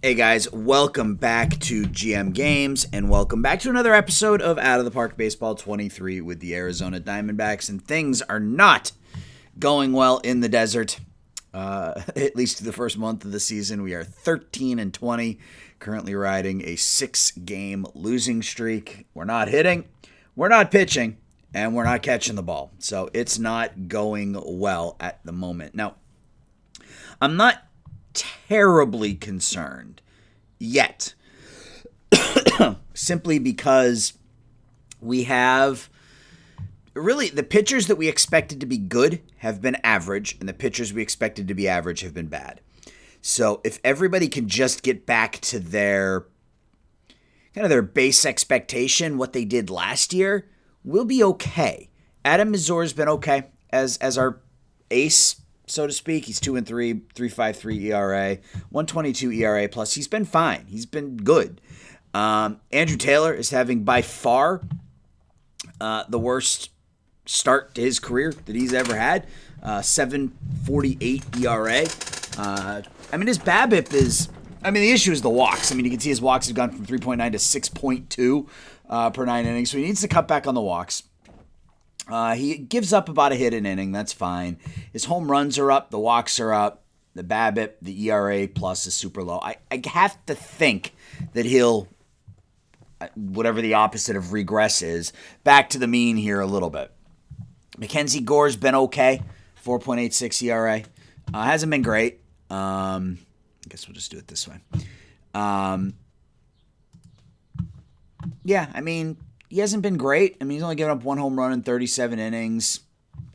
Hey guys, welcome back to GM Games, and welcome back to another episode of Out of the Park Baseball 23 with the Arizona Diamondbacks. And things are not going well in the desert, at least the first month of the season. We are 13-20, currently riding a 6-game losing streak. We're not hitting, we're not pitching, and we're not catching the ball. So it's not going well at the moment. Now, I'm not terribly concerned yet, simply because we have really the pitchers that we expected to be good have been average, and the pitchers we expected to be average have been bad. So if everybody can just get back to their base expectation, what they did last year, we'll be okay. Adam Mazur's been okay as our ace, so to speak. He's 2-3, 3.53 ERA, 1.22 ERA plus. He's been fine. He's been good. Andrew Taylor is having by far the worst start to his career that he's ever had. 7.48 ERA. His BABIP is. The issue is the walks. You can see his walks have gone from 3.9 to 6.2 per 9 innings. So he needs to cut back on the walks. He gives up about a hit an inning. That's fine. His home runs are up. The walks are up. The BABIP, the ERA plus is super low. I have to think that he'll, whatever the opposite of regress is, back to the mean here a little bit. Mackenzie Gore's been okay. 4.86 ERA. Hasn't been great. I guess we'll just do it this way. He hasn't been great. He's only given up one home run in 37 innings.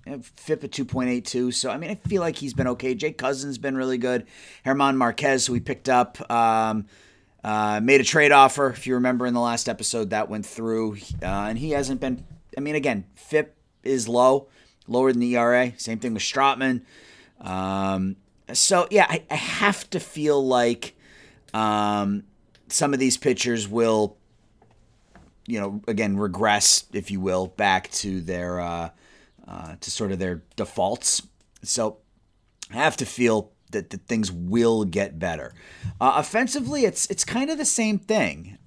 FIP at 2.82. So, I feel like he's been okay. Jake Cousins has been really good. German Marquez, who we picked up, made a trade offer. If you remember in the last episode, that went through. And he hasn't been, again, FIP is lower than the ERA. Same thing with Stratman. I have to feel like some of these pitchers will, again, regress, if you will, back to their to sort of their defaults. So I have to feel that things will get better. Offensively, it's kind of the same thing.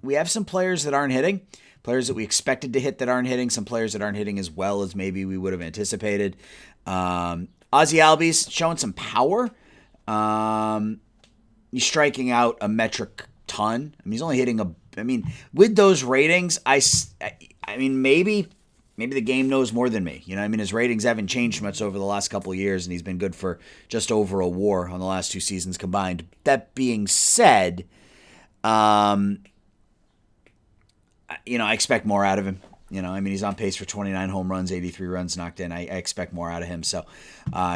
We have some players that aren't hitting, players that we expected to hit that aren't hitting, some players that aren't hitting as well as maybe we would have anticipated. Ozzie Albies showing some power. He's striking out a metric ton. He's only hitting with those ratings, maybe the game knows more than me. His ratings haven't changed much over the last couple of years, and he's been good for just over a WAR on the last 2 seasons combined. That being said, I expect more out of him. He's on pace for 29 home runs, 83 runs knocked in. I expect more out of him, so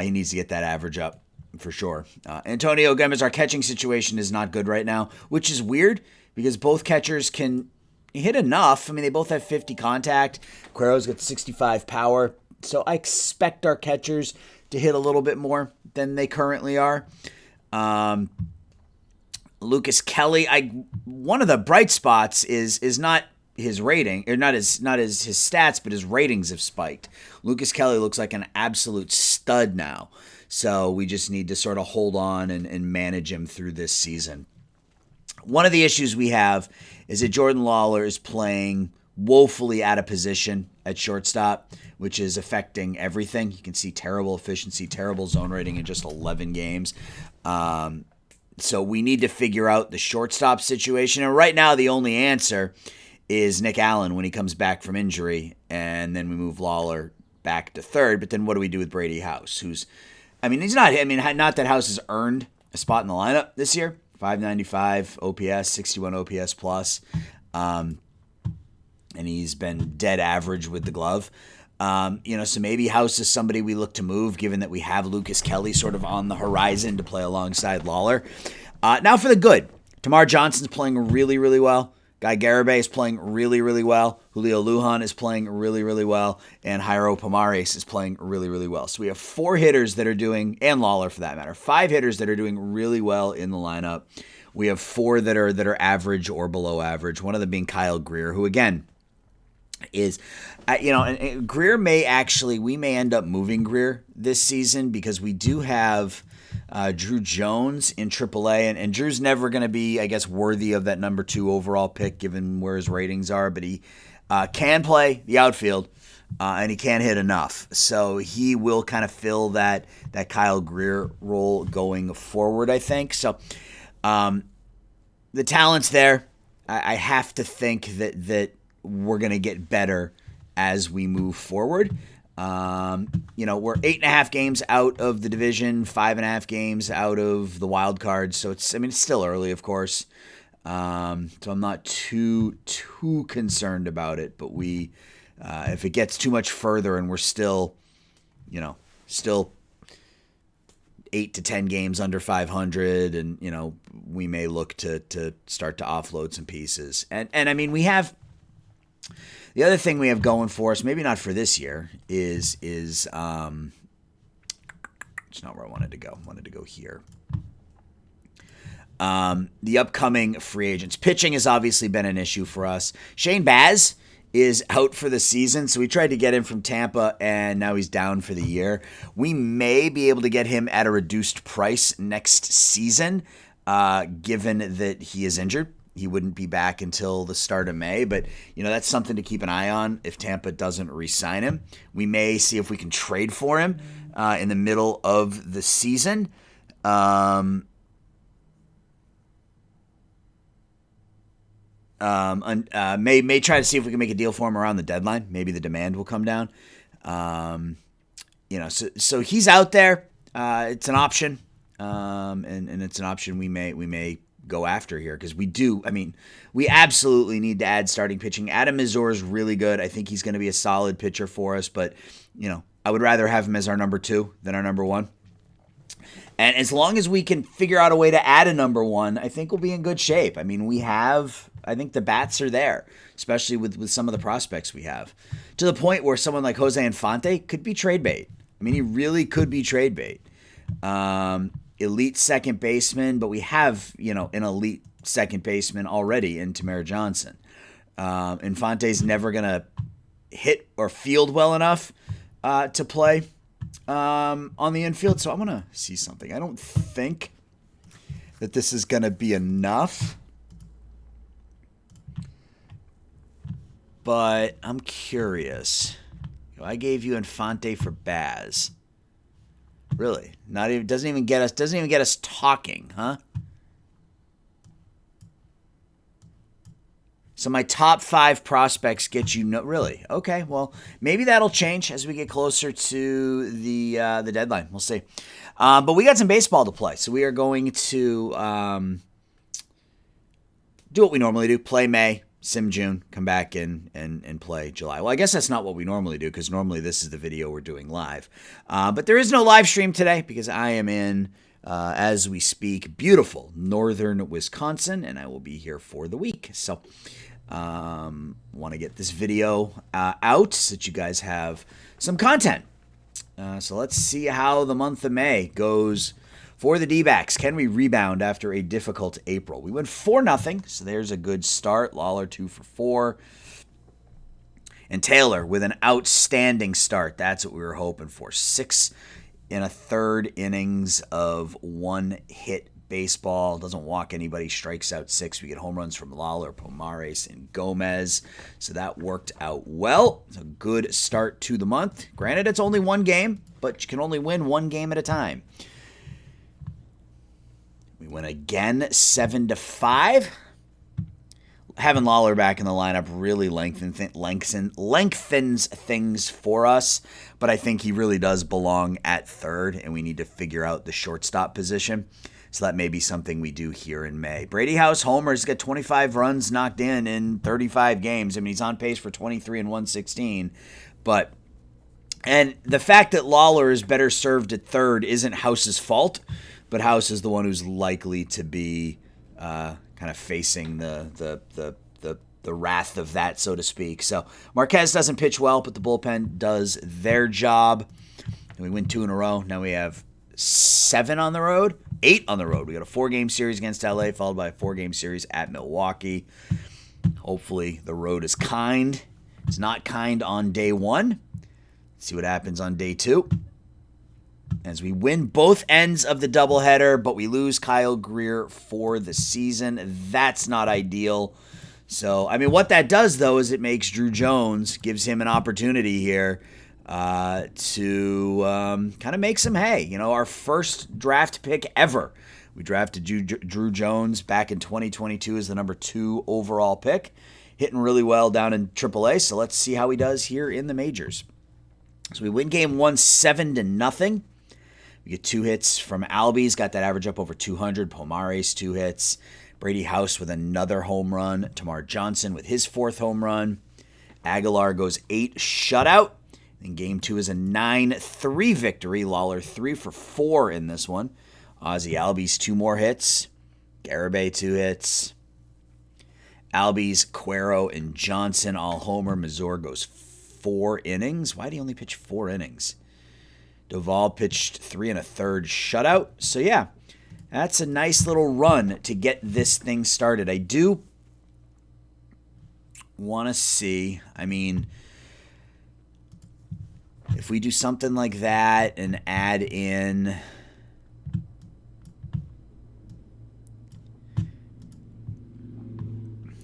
he needs to get that average up for sure. Antonio Gomez, our catching situation is not good right now, which is weird because both catchers can hit enough. They both have 50 contact. Contreras got 65 power, so I expect our catchers to hit a little bit more than they currently are. Lucas Kelly, one of the bright spots is not his rating, or not his stats, but his ratings have spiked. Lucas Kelly looks like an absolute stud now. So we just need to sort of hold on and manage him through this season. One of the issues we have is that Jordan Lawler is playing woefully out of position at shortstop, which is affecting everything. You can see terrible efficiency, terrible zone rating in just 11 games. So we need to figure out the shortstop situation. And right now, the only answer is Nick Allen when he comes back from injury, and then we move Lawler back to third. But then what do we do with Brady House, who's, he's not, not that House has earned a spot in the lineup this year. 595 OPS, 61 OPS plus, and he's been dead average with the glove. So maybe House is somebody we look to move, given that we have Lucas Kelly sort of on the horizon to play alongside Lawler. Now for the good. Tamar Johnson's playing really, really well. Guy Garibay is playing really, really well. Julio Lujan is playing really, really well. And Jairo Pomares is playing really, really well. So we have 4 hitters that are doing, and Lawler for that matter, 5 hitters that are doing really well in the lineup. We have 4 that are average or below average. One of them being Kyle Greer, who again is, and Greer we may end up moving Greer this season because we do have Drew Jones in AAA, and Drew's never going to be, I guess, worthy of that number 2 overall pick given where his ratings are, but he can play the outfield, and he can hit enough. So he will kind of fill that Kyle Greer role going forward, I think. So the talent's there. I have to think that we're going to get better as we move forward. We're 8.5 games out of the division, 5.5 games out of the wild card. So it's still early, of course. So I'm not too concerned about it. But if it gets too much further and we're still 8 to 10 games under 500, and we may look to start to offload some pieces. And we have. The other thing we have going for us, maybe not for this year, is it's not where I wanted to go. I wanted to go here. The upcoming free agents. Pitching has obviously been an issue for us. Shane Baz is out for the season, so we tried to get him from Tampa, and now he's down for the year. We may be able to get him at a reduced price next season, given that he is injured. He wouldn't be back until the start of May, but that's something to keep an eye on if Tampa doesn't re-sign him. We may see if we can trade for him in the middle of the season. May try to see if we can make a deal for him around the deadline. Maybe the demand will come down. So he's out there. It's an option, and it's an option we may go after here, because we absolutely need to add starting pitching. Adam Mazur is really good. I think he's going to be a solid pitcher for us, but I would rather have him as our number 2 than our number 1. And as long as we can figure out a way to add a number 1, I think we'll be in good shape. I think the bats are there, especially with some of the prospects we have, to the point where someone like Jose Infante could be trade bait. He really could be trade bait. Elite second baseman, but we have, an elite second baseman already in Tamara Johnson. Infante's never going to hit or field well enough to play on the infield, so I'm going to see something. I don't think that this is going to be enough, but I'm curious. I gave you Infante for Baz. Really? Doesn't even get us talking, huh? So my top 5 prospects get you really? Okay, well, maybe that'll change as we get closer to the deadline. We'll see. But we got some baseball to play, so we are going to do what we normally do: play May, sim June, come back in and play July. Well, I guess that's not what we normally do, because normally this is the video we're doing live. But there is no live stream today because I am in, as we speak, beautiful northern Wisconsin, and I will be here for the week. So want to get this video out so that you guys have some content. So let's see how the month of May goes for the DBacks. Can we rebound after a difficult April? We went 4-0, so there's a good start. Lawler 2 for 4. And Taylor with an outstanding start. That's what we were hoping for. 6 1/3 innings of one-hit baseball. Doesn't walk anybody, strikes out 6. We get home runs from Lawler, Pomares, and Gomez. So that worked out well. It's a good start to the month. Granted, it's only one game, but you can only win one game at a time. We win again 7-5. Having Lawler back in the lineup really lengthens things for us, but I think he really does belong at third, and we need to figure out the shortstop position. So that may be something we do here in May. Brady House homers, got 25 runs knocked in 35 games. He's on pace for 23 and 116. And the fact that Lawler is better served at third isn't House's fault, but House is the one who's likely to be kind of facing the wrath of that, so to speak. So Marquez doesn't pitch well, but the bullpen does their job. And we win 2 in a row. Now we have 7 on the road, 8 on the road. We got a 4-game series against LA, followed by a 4-game series at Milwaukee. Hopefully the road is kind. It's not kind on day 1. Let's see what happens on day 2. as we win both ends of the doubleheader, but we lose Kyle Greer for the season. That's not ideal. So, I mean, what that does, though, is it makes Drew Jones, gives him an opportunity here to kind of make some hay. You know, our first draft pick ever. We drafted Drew Jones back in 2022 as the number 2 overall pick. Hitting really well down in AAA, so let's see how he does here in the majors. So we win game 1 7-0. We get 2 hits from Albies, got that average up over 200. Pomares 2 hits. Brady House with another home run. Tamar Johnson with his 4th home run. Aguilar goes 8 shutout. And game 2 is a 9-3 victory. Lawler 3 for 4 in this one. Ozzie Albies 2 more hits. Garibay 2 hits. Albies, Cuero, and Johnson all homer. Mazur goes 4 innings. Why did he only pitch 4 innings? Doval pitched 3 1/3 shutout. So yeah, that's a nice little run to get this thing started. I do want to see, I mean, if we do something like that and add in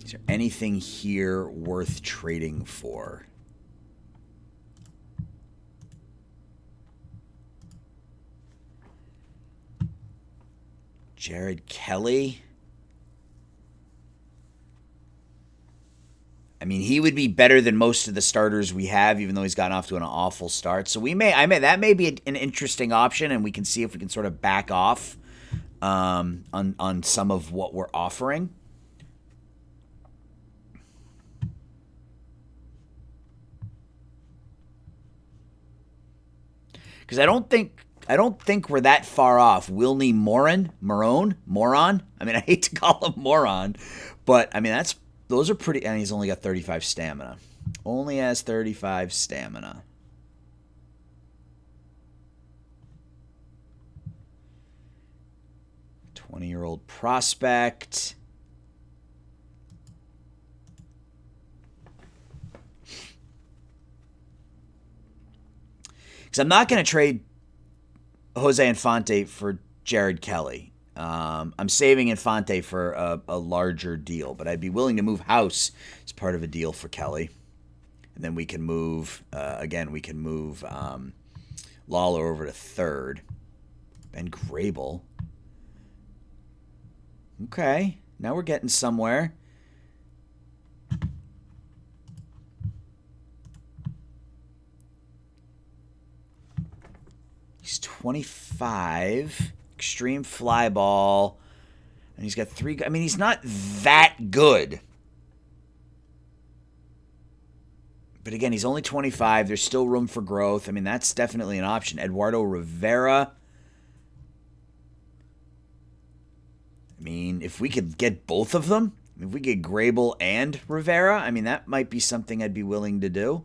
is there anything here worth trading for? Jared Kelly. I mean, he would be better than most of the starters we have, even though he's gotten off to an awful start. So that may be an interesting option, and we can see if we can sort of back off on some of what we're offering. Because I don't think we're that far off. Wilney Moron. I mean, I hate to call him Moron, but I mean those are pretty. And he's only got 35 stamina. Only has 35 stamina. $20-year-old prospect. Because I'm not going to trade Jose Infante for Jared Kelly. I'm saving Infante for a larger deal, but I'd be willing to move House as part of a deal for Kelly. And then we can move, Lawler over to 3rd. Ben Grable. Okay, now we're getting somewhere. He's 25, extreme fly ball, and he's got 3. I mean, he's not that good. But again, he's only 25. There's still room for growth. I mean, that's definitely an option. Eduardo Rivera. I mean, if we could get both of them, if we get Grable and Rivera, I mean, that might be something I'd be willing to do.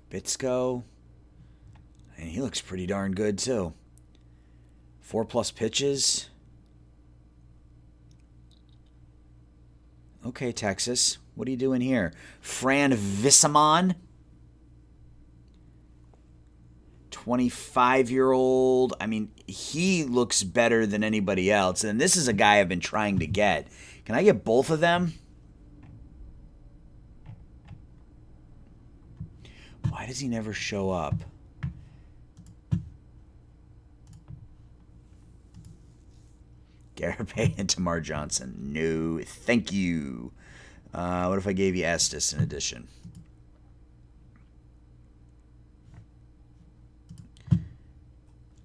Bitsko. And he looks pretty darn good, too. 4+ pitches. Okay, Texas. What are you doing here? Fran Vissamon. 25-year-old. I mean, he looks better than anybody else. And this is a guy I've been trying to get. Can I get both of them? Why does he never show up? Garibay and Tamar Johnson. No, thank you. What if I gave you Estes in addition?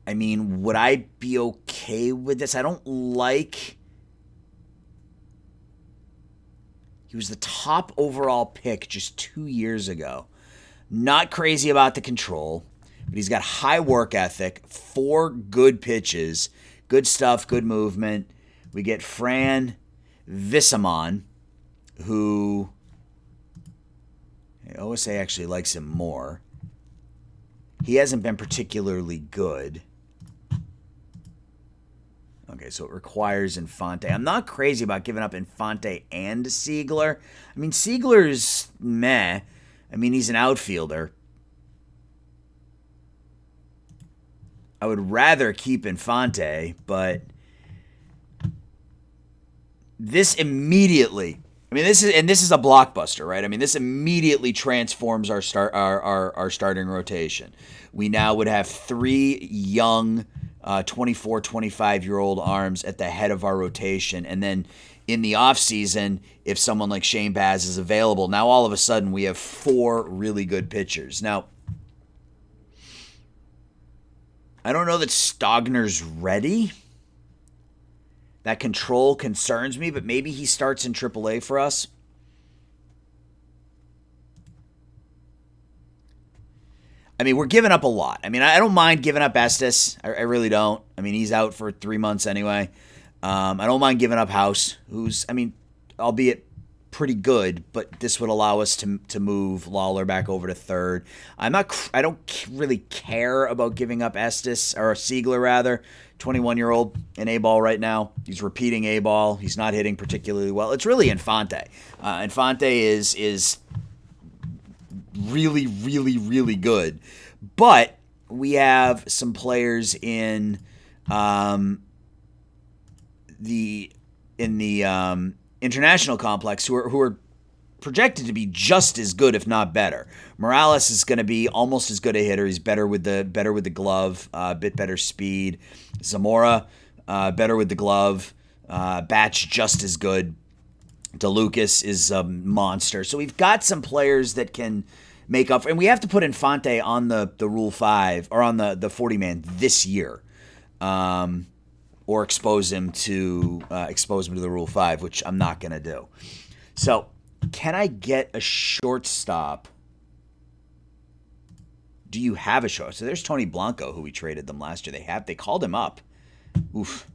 I mean, would I be okay with this? I don't like... He was the top overall pick just 2 years ago. Not crazy about the control, but he's got high work ethic, 4 good pitches, good stuff, good movement. We get Fran Vissamon, who OSA actually likes him more. He hasn't been particularly good. Okay, so it requires Infante. I'm not crazy about giving up Infante and Siegler. I mean, Siegler's meh. I mean, he's an outfielder. I would rather keep Infante, but this immediately, I mean, this is a blockbuster, right? I mean, this immediately transforms our starting rotation. We now would have 3 young 24, 25-year-old arms at the head of our rotation. And then in the offseason, if someone like Shane Baz is available, now all of a sudden we have 4 really good pitchers. Now, I don't know that Stogner's ready. That control concerns me, but maybe he starts in AAA for us. I mean, we're giving up a lot. I mean, I don't mind giving up Estes. I really don't. I mean, he's out for 3 months anyway. I don't mind giving up House, who's, I mean, albeit pretty good, but this would allow us to move Lawler back over to third. I don't really care about giving up Estes, or Siegler rather, 21-year-old in A-ball right now. He's repeating A-ball. He's not hitting particularly well. It's really Infante. Infante is really, really, really good. But we have some players in the international complex who are projected to be just as good, if not better. Morales is going to be almost as good a hitter. He's better with the glove, a bit better speed. Zamora, better with the glove. Batch just as good. DeLucas is a monster. So we've got some players that can make up, and we have to put Infante on the Rule 5 or on the 40-man this year. Or expose him to the Rule 5, which I'm not going to do. So, can I get a shortstop? Do you have a shortstop? So there's Tony Blanco, who we traded them last year. They called him up. Oof,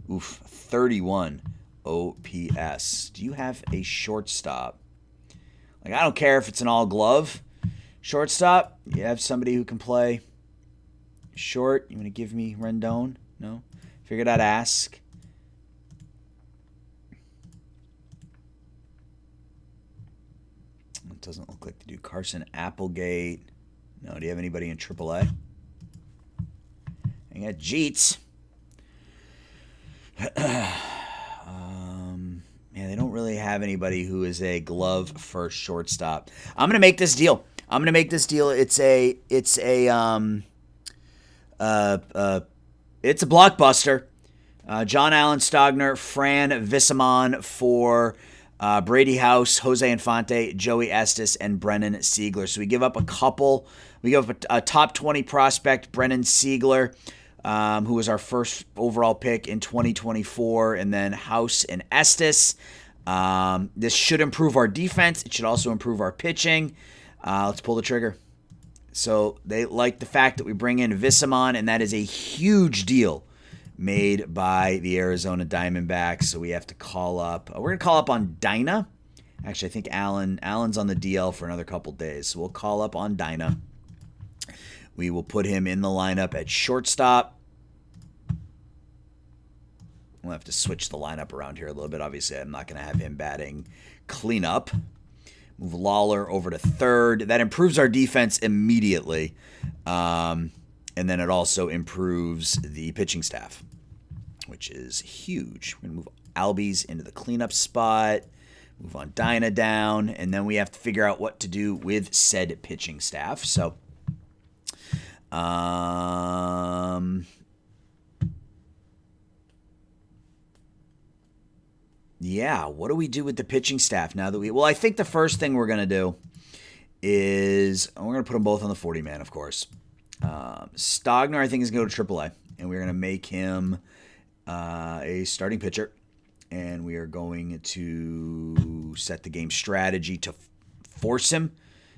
31 OPS. Do you have a shortstop? Like, I don't care if it's an all-glove shortstop. You have somebody who can play short. You want to give me Rendon? No? Figured I'd ask. It doesn't look like they do. Carson Applegate. No, do you have anybody in AAA? I got Jeets. Man, they don't really have anybody who is a glove first shortstop. I'm gonna make this deal. It's a blockbuster. John Allen Stogner, Fran Vissamon for Brady House, Jose Infante, Joey Estes, and Brennan Siegler. So we give up a couple. We give up a top 20 prospect, Brennan Siegler, who was our first overall pick in 2024, and then House and Estes. This should improve our defense. It should also improve our pitching. Let's pull the trigger. So they like the fact that we bring in Vissamon, and that is a huge deal made by the Arizona Diamondbacks. So we have to call up. We're going to call up on Dinah. Actually, I think Allen's on the DL for another couple days. So we'll call up on Dinah. We will put him in the lineup at shortstop. We'll have to switch the lineup around here a little bit. Obviously, I'm not going to have him batting cleanup. Move Lawler over to third. That improves our defense immediately. And then it also improves the pitching staff, which is huge. We're going to move Albies into the cleanup spot. Move on Dinah down. And then we have to figure out what to do with said pitching staff. So, yeah, what do we do with the pitching staff now that well, I think the first thing we're going to do is we're going to put them both on the 40-man, of course. Stogner, I think, is going to go to AAA, and we're going to make him a starting pitcher, and we are going to set the game strategy to force him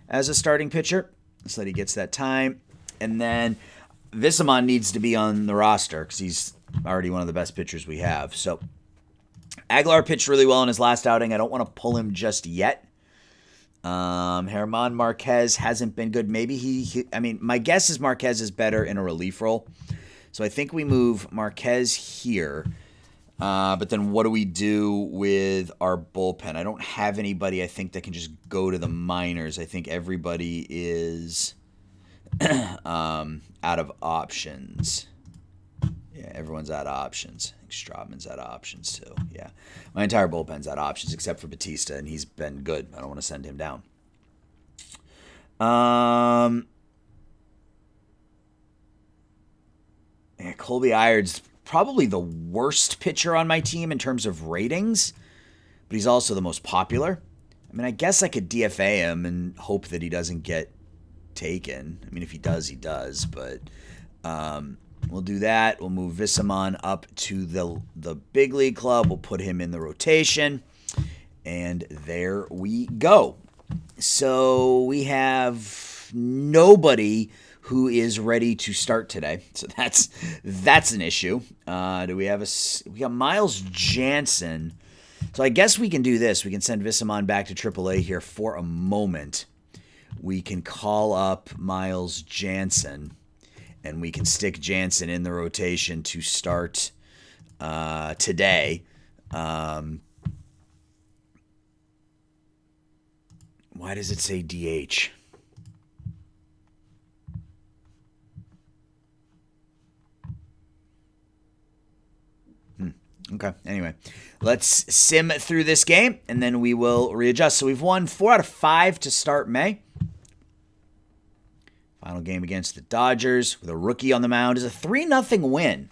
as a starting pitcher so that he gets that time. And then Vissamon needs to be on the roster because he's already one of the best pitchers we have. So Aguilar pitched really well in his last outing. I don't want to pull him just yet. German Marquez hasn't been good. Maybe I mean, my guess is Marquez is better in a relief role. So I think we move Marquez here. But then what do we do with our bullpen? I don't have anybody, I think, that can just go to the minors. I think everybody is out of options. Yeah, everyone's out of options. I think Strawman's out of options too. Yeah, my entire bullpen's out of options except for Batista, and he's been good. I don't want to send him down. Yeah, Colby Ired's probably the worst pitcher on my team in terms of ratings, but he's also the most popular. I mean, I guess I could DFA him and hope that he doesn't get taken. I mean, if he does, he does, but we'll do that. We'll move Visamon up to the big league club. We'll put him in the rotation, and there we go. So we have nobody who is ready to start today. So that's an issue. We got Miles Jansen. So I guess we can do this. We can send Visamon back to AAA here for a moment. We can call up Miles Jansen, and we can stick Jansen in the rotation to start today. Why does it say DH? Okay, anyway, let's sim through this game, and then we will readjust. So we've won 4 out of 5 to start May. Final game against the Dodgers with a rookie on the mound is a 3-0 win.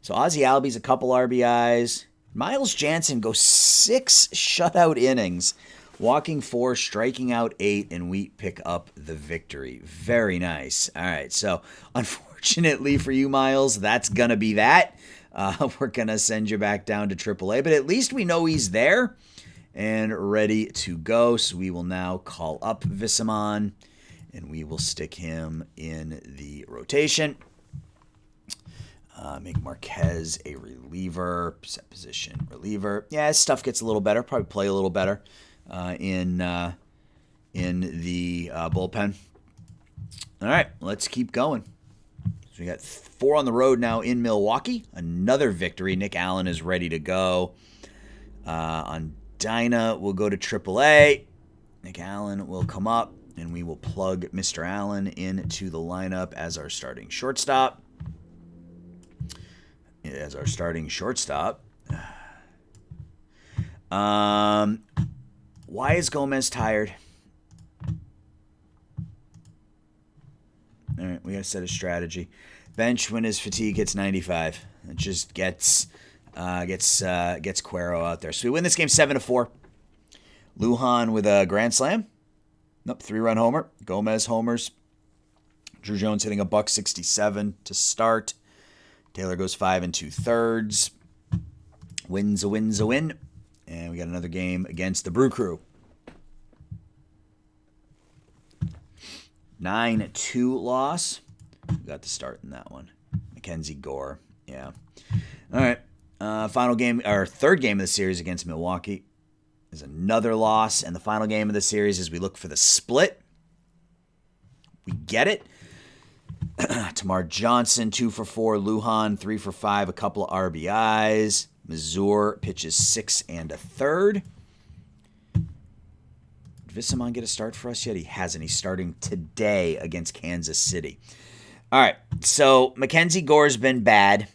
So Ozzie Albies a couple RBIs. Miles Jansen goes 6 shutout innings, walking 4, striking out 8, and we pick up the victory. Very nice. All right, so unfortunately for you, Miles, that's going to be that. We're going to send you back down to AAA, but at least we know he's there and ready to go. So we will now call up Visamon, and we will stick him in the rotation. Make Marquez a reliever, set position reliever. Yeah, his stuff gets a little better. Probably play a little better in the bullpen. All right, let's keep going. So we got 4 on the road now in Milwaukee. Another victory. Nick Allen is ready to go. On Dinah, we'll go to AAA. Nick Allen will come up, and we will plug Mr. Allen into the lineup as our starting shortstop. Why is Gomez tired? All right, we got to set a strategy. Bench when his fatigue hits 95. It just gets Cuero out there. So we win this game 7-4. Lujan with a grand slam. Nope, 3-run homer. Gomez homers. Drew Jones hitting $167 to start. Taylor goes 5 2/3. Win's a win. And we got another game against the Brew Crew. 9-2 loss. We got the start in that one. Mackenzie Gore. Yeah. All right. Final game, or third game of the series against Milwaukee is another loss. And the final game of the series is we look for the split. We get it. Tamar Johnson, 2 for 4. Lujan, 3 for 5. A couple of RBIs. Mazur pitches 6 1/3. Did Visamon get a start for us yet? He hasn't. He's starting today against Kansas City. All right. So Mackenzie Gore's been bad.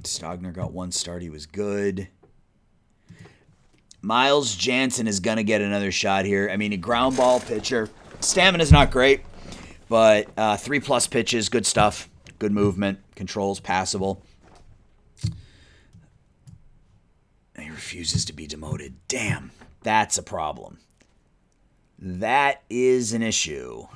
Stogner got 1 start. He was good. Miles Jansen is going to get another shot here. I mean, a ground ball pitcher. Stamina's not great, but 3+ pitches, good stuff. Good movement. Controls passable. And he refuses to be demoted. Damn, that's a problem. That is an issue.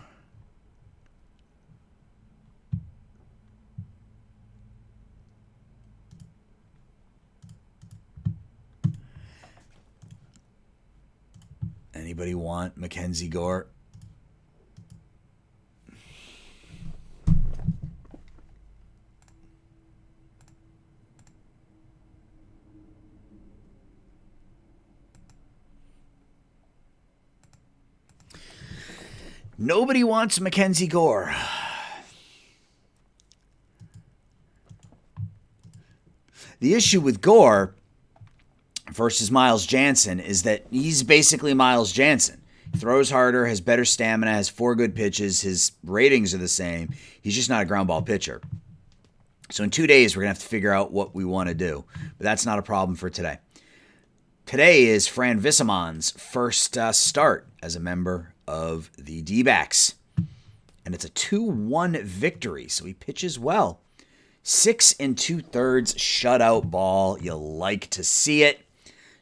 Anybody want Mackenzie Gore? Nobody wants Mackenzie Gore. The issue with Gore versus Miles Jansen is that he's basically Miles Jansen. He throws harder, has better stamina, has 4 good pitches. His ratings are the same. He's just not a ground ball pitcher. So in 2 days, we're going to have to figure out what we want to do. But that's not a problem for today. Today is Fran Visseman's first start as a member of the DBacks. And it's a 2-1 victory, so he pitches well. 6 2/3 shutout ball. You like to see it.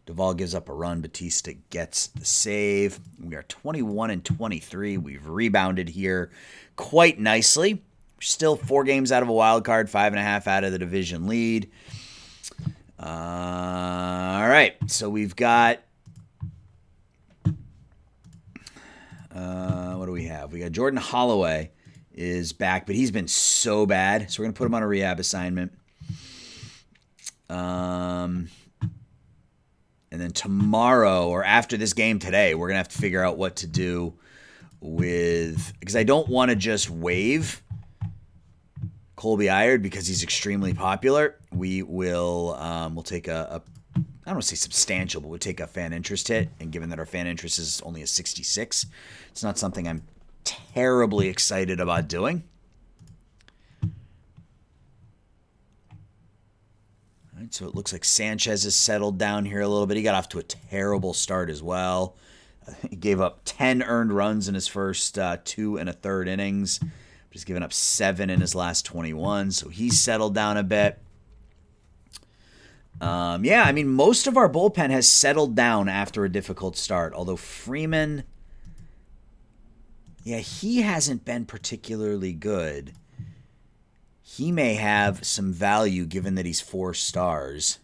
Duvall gives up a run. Batista gets the save. We are 21-23. We've rebounded here quite nicely. We're still 4 games out of a wild card, 5.5 out of the division lead. All right, so we've got what do we have? We got Jordan Holloway is back, but he's been so bad, so we're gonna put him on a rehab assignment. And then tomorrow, or after this game today, we're gonna have to figure out what to do with, because I don't want to just waive Colby Ired because he's extremely popular. We'll take a I don't want to say substantial, but we'll take a fan interest hit. And given that our fan interest is only a 66, it's not something I'm terribly excited about doing. All right, so it looks like Sanchez has settled down here a little bit. He got off to a terrible start as well. He gave up 10 earned runs in his first 2 1/3 innings. He's given up 7 in his last 21, so he's settled down a bit. Yeah, I mean, most of our bullpen has settled down after a difficult start, although Freeman, yeah, he hasn't been particularly good. He may have some value given that he's 4 stars.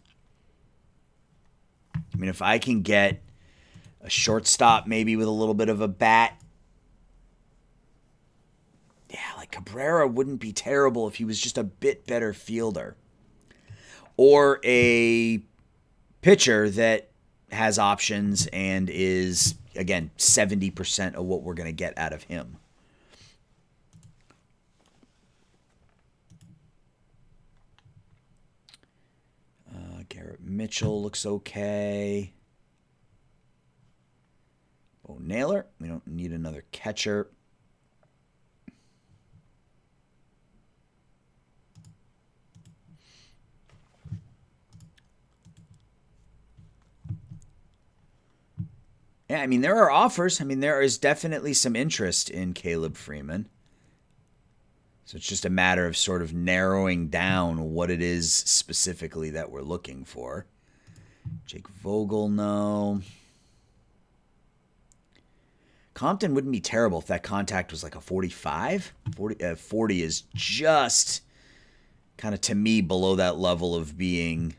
I mean, if I can get a shortstop maybe with a little bit of a bat, yeah, like Cabrera wouldn't be terrible if he was just a bit better fielder. Or a pitcher that has options and is, again, 70% of what we're going to get out of him. Garrett Mitchell looks okay. Bo Naylor, we don't need another catcher. Yeah, I mean, there are offers. I mean, there is definitely some interest in Caleb Freeman. So it's just a matter of sort of narrowing down what it is specifically that we're looking for. Jake Vogel, no. Compton wouldn't be terrible if that contact was like a 45. 40 is just kind of, to me, below that level of being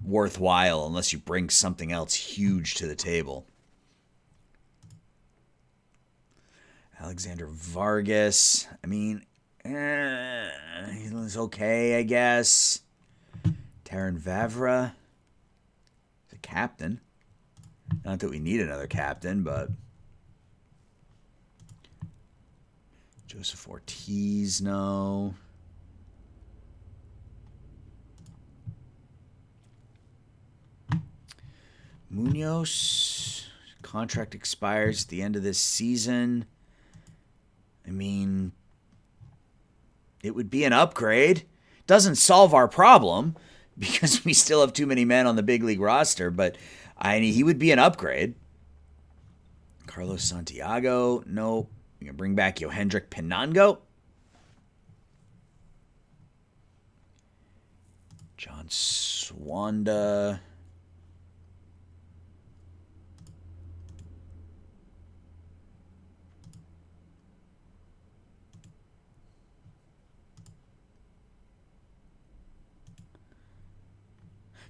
worthwhile unless you bring something else huge to the table. Alexander Vargas, I mean, he's okay, I guess. Taron Vavra, the captain. Not that we need another captain, but Joseph Ortiz, no. Munoz, contract expires at the end of this season. I mean, it would be an upgrade. Doesn't solve our problem because we still have too many men on the big league roster, but he would be an upgrade. Carlos Santiago, no. You can bring back Yohendrick Pinango. John Swanda.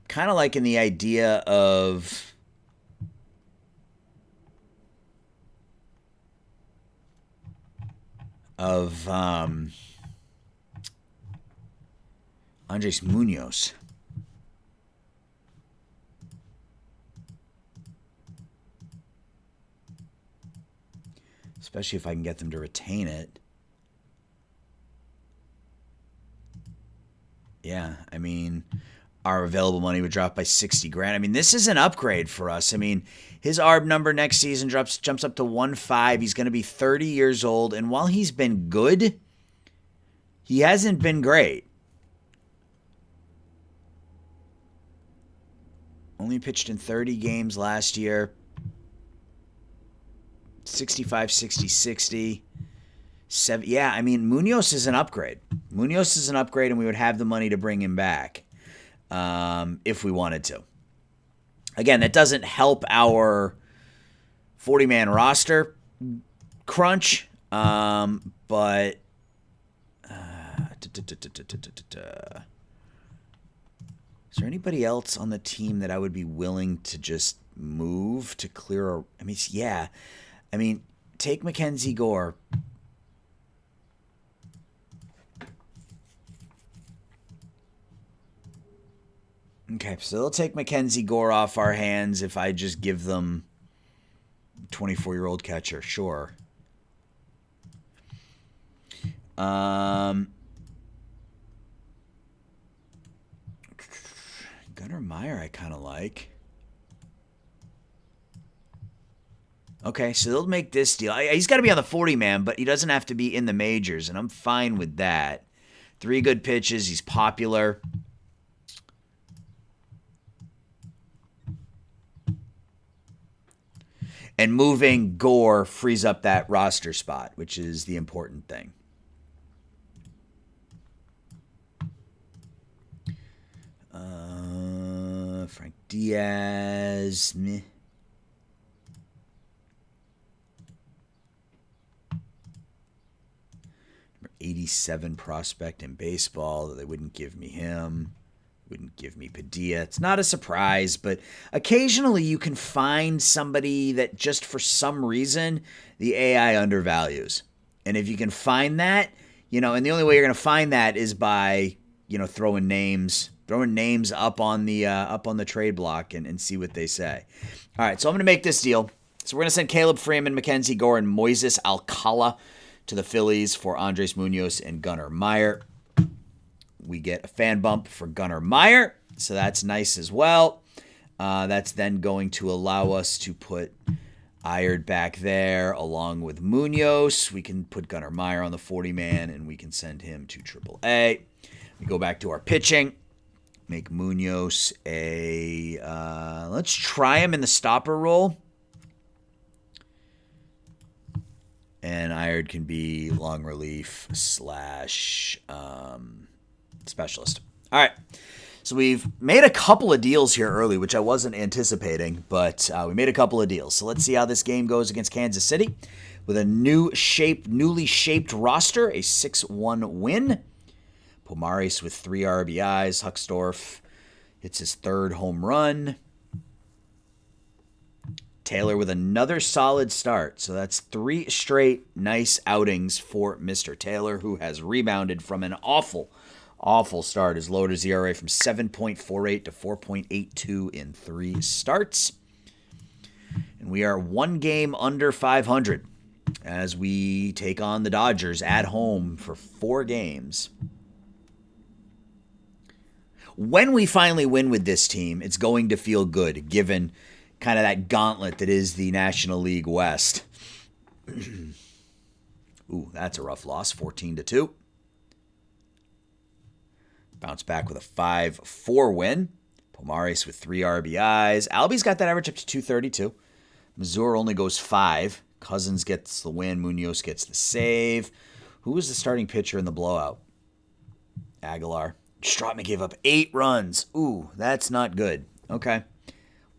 Kind of like in the idea of Andres Munoz. especially if I can get them to retain it. Yeah, I mean, our available money would drop by 60 grand. I mean, this is an upgrade for us. I mean, his ARB number next season jumps up to 1.5. He's going to be 30 years old, and while he's been good, he hasn't been great. Only pitched in 30 games last year. 65, 60, 60. Yeah, I mean, Munoz is an upgrade. Munoz is an upgrade, and we would have the money to bring him back if we wanted to. Again, that doesn't help our 40-man roster crunch, but is there anybody else on the team that I would be willing to just move to clear? I mean, yeah. I mean, take Mackenzie Gore. Okay, so they'll take Mackenzie Gore off our hands if I just give them 24-year-old catcher. Sure. Gunnar Meyer I kind of like. Okay, so they'll make this deal. He's got to be on the 40-man, but he doesn't have to be in the majors, and I'm fine with that. 3 good pitches. He's popular. And moving Gore frees up that roster spot, which is the important thing. Frank Diaz. Meh. Number 87 prospect in baseball. They wouldn't give me him. Wouldn't give me Padilla. It's not a surprise, but occasionally you can find somebody that just for some reason the AI undervalues. And if you can find that, and the only way you're going to find that is by, throwing names up on the trade block and see what they say. All right, so I'm going to make this deal. So we're going to send Caleb Freeman, Mackenzie Gore, and Moises Alcala to the Phillies for Andres Munoz and Gunnar Meyer. We get a fan bump for Gunnar Meyer, so that's nice as well. That's then going to allow us to put Ired back there along with Munoz. We can put Gunnar Meyer on the 40-man, and we can send him to AAA. We go back to our pitching. Make Munoz let's try him in the stopper role. And Ired can be long relief / specialist. All right. So we've made a couple of deals here early, which I wasn't anticipating, but we made a couple of deals. So let's see how this game goes against Kansas City with a newly shaped roster, a 6-1 win. Pomares with 3 RBIs. Hucksdorf hits his 3rd home run. Taylor with another solid start. So that's 3 straight nice outings for Mr. Taylor, who has rebounded from an awful start. Has lowered his ERA from 7.48 to 4.82 in 3 starts. And we are 1 game under 500 as we take on the Dodgers at home for 4 games. When we finally win with this team, it's going to feel good, given kind of that gauntlet that is the National League West. Ooh, that's a rough loss, 14-2. Bounce back with a 5-4 win. Pomares with 3 RBIs. Albie's got that average up to 232. Mazur only goes 5. Cousins gets the win. Munoz gets the save. Who was the starting pitcher in the blowout? Aguilar. Stratman gave up 8 runs. Ooh, that's not good. Okay.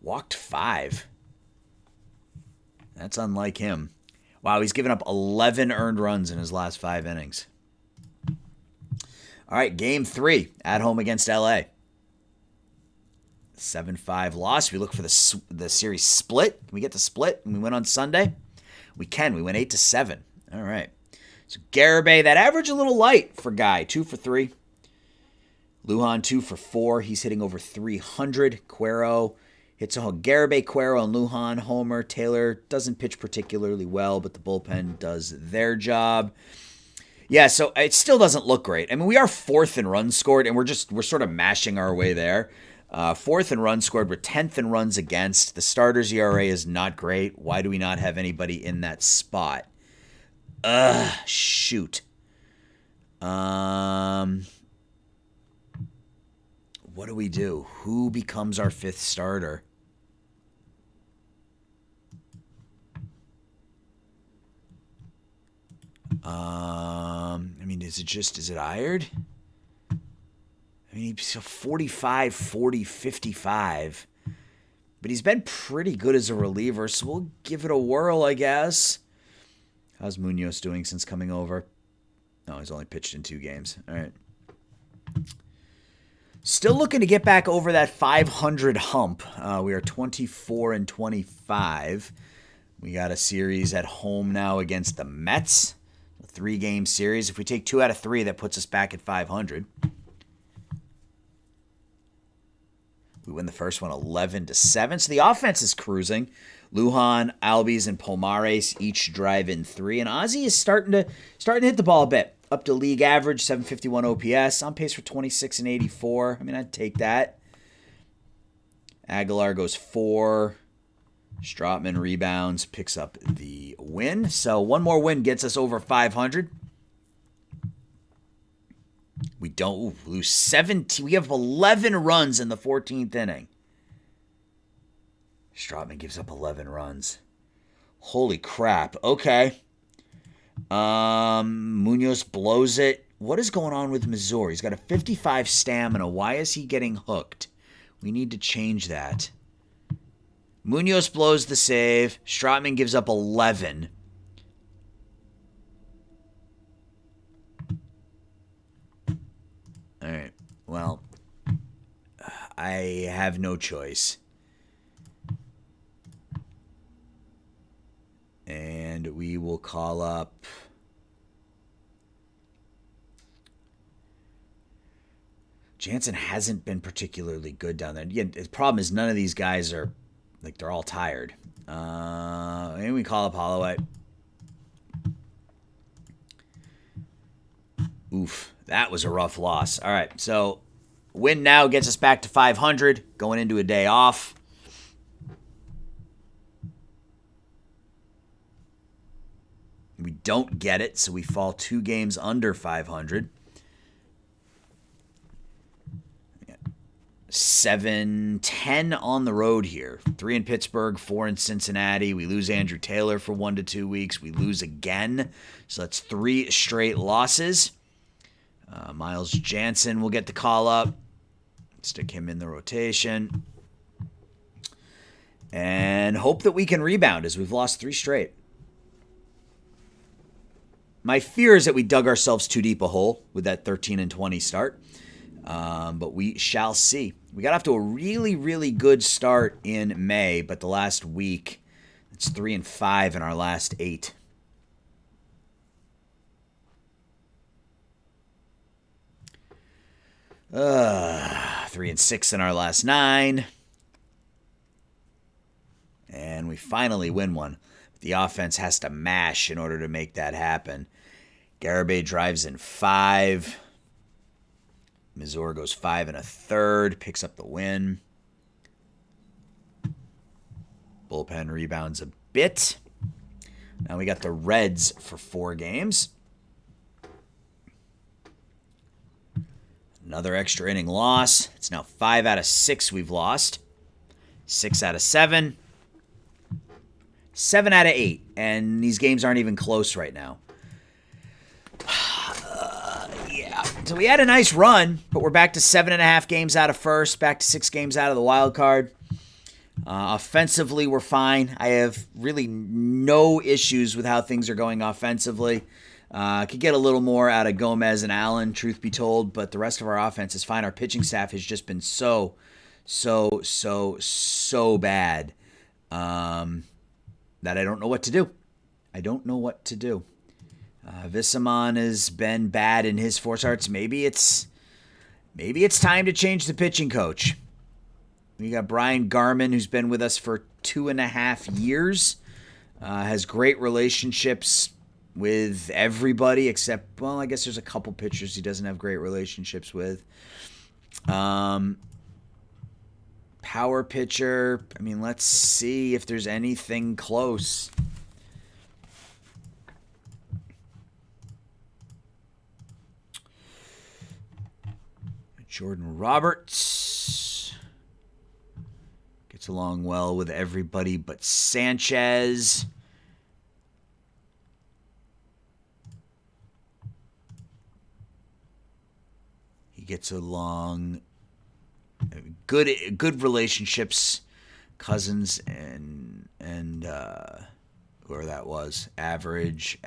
Walked 5. That's unlike him. Wow, he's given up 11 earned runs in his last 5 innings. All right, game 3 at home against LA. 7-5 loss. We look for the series split. Can we get the split and we win on Sunday? We can. We went 8-7. All right. So Garibay, that average a little light for Guy. 2 for 3. Lujan 2 for 4. He's hitting over 300. Cuero Hits a Garibay, Cuero, and Lujan homer. Taylor doesn't pitch particularly well, but the bullpen does their job. Yeah, so it still doesn't look great. I mean, we are fourth in runs scored, and we're sort of mashing our way there. Fourth in runs scored. We're 10th in runs against. The starter's ERA is not great. Why do we not have anybody in that spot? Shoot. What do we do? Who becomes our fifth starter? I mean, is it Ired? I mean, he's 45, 40, 55. But he's been pretty good as a reliever, so we'll give it a whirl, I guess. How's Munoz doing since coming over? No, he's only pitched in 2 games. All right. Still looking to get back over that 500 hump. We are 24 and 25. We got a series at home now against the Mets. A 3-game series. If we take 2 out of 3, that puts us back at 500. We win the first one 11-7. So the offense is cruising. Lujan, Albies, and Pomares each drive in 3. And Ozzie is starting to hit the ball a bit. Up to league average, 751 OPS. On pace for 26 and 84. I mean, I'd take that. Aguilar goes 4. Stroutman rebounds, picks up the win. So one more win gets us over 500. We don't lose 17. We have 11 runs in the 14th inning. Stroutman gives up 11 runs. Holy crap. Okay. Munoz blows it. What is going on with Missouri? He's got a 55 stamina. Why is he getting hooked? We need to change that. Munoz blows the save. Stroutman gives up 11. All right. Well, I have no choice. And we will call up Jansen. Hasn't been particularly good down there. Again, the problem is none of these guys are, like, they're all tired. Maybe we call up Holloway. Oof, that was a rough loss. All right, so win now gets us back to 500, going into a day off. We don't get it, so we fall 2 games under 500. 7-10 on the road here. 3 in Pittsburgh, 4 in Cincinnati. We lose Andrew Taylor for 1 to 2 weeks. We lose again. So that's 3 straight losses. Miles Jansen will get the call up. Stick him in the rotation. And hope that we can rebound as we've lost 3 straight. My fear is that we dug ourselves too deep a hole with that 13-20 start. But we shall see. We got off to a really, really good start in May, but the last week, it's 3-5 in our last 8. Uh, 3-6 in our last 9. And we finally win one. The offense has to mash in order to make that happen. Garibay drives in 5. Missouri goes 5 1/3, picks up the win. Bullpen rebounds a bit. Now we got the Reds for 4 games. Another extra inning loss. It's now 5 out of 6 we've lost. 6 out of 7. 7 out of 8. And these games aren't even close right now. Yeah. So we had a nice run, but we're back to 7.5 games out of first, back to 6 games out of the wild card. Offensively, we're fine. I have really no issues with how things are going offensively. Could get a little more out of Gomez and Allen, truth be told, but the rest of our offense is fine. Our pitching staff has just been so bad that I don't know what to do. Vissamon has been bad in his 4 starts. Maybe it's time to change the pitching coach. We got Brian Garman, who's been with us for 2.5 years. Has great relationships with everybody except, well, I guess there's a couple pitchers he doesn't have great relationships with. Power pitcher. I mean, let's see if there's anything close. Jordan Roberts gets along well with everybody but Sanchez. He gets along good relationships. Cousins and whoever that was, average,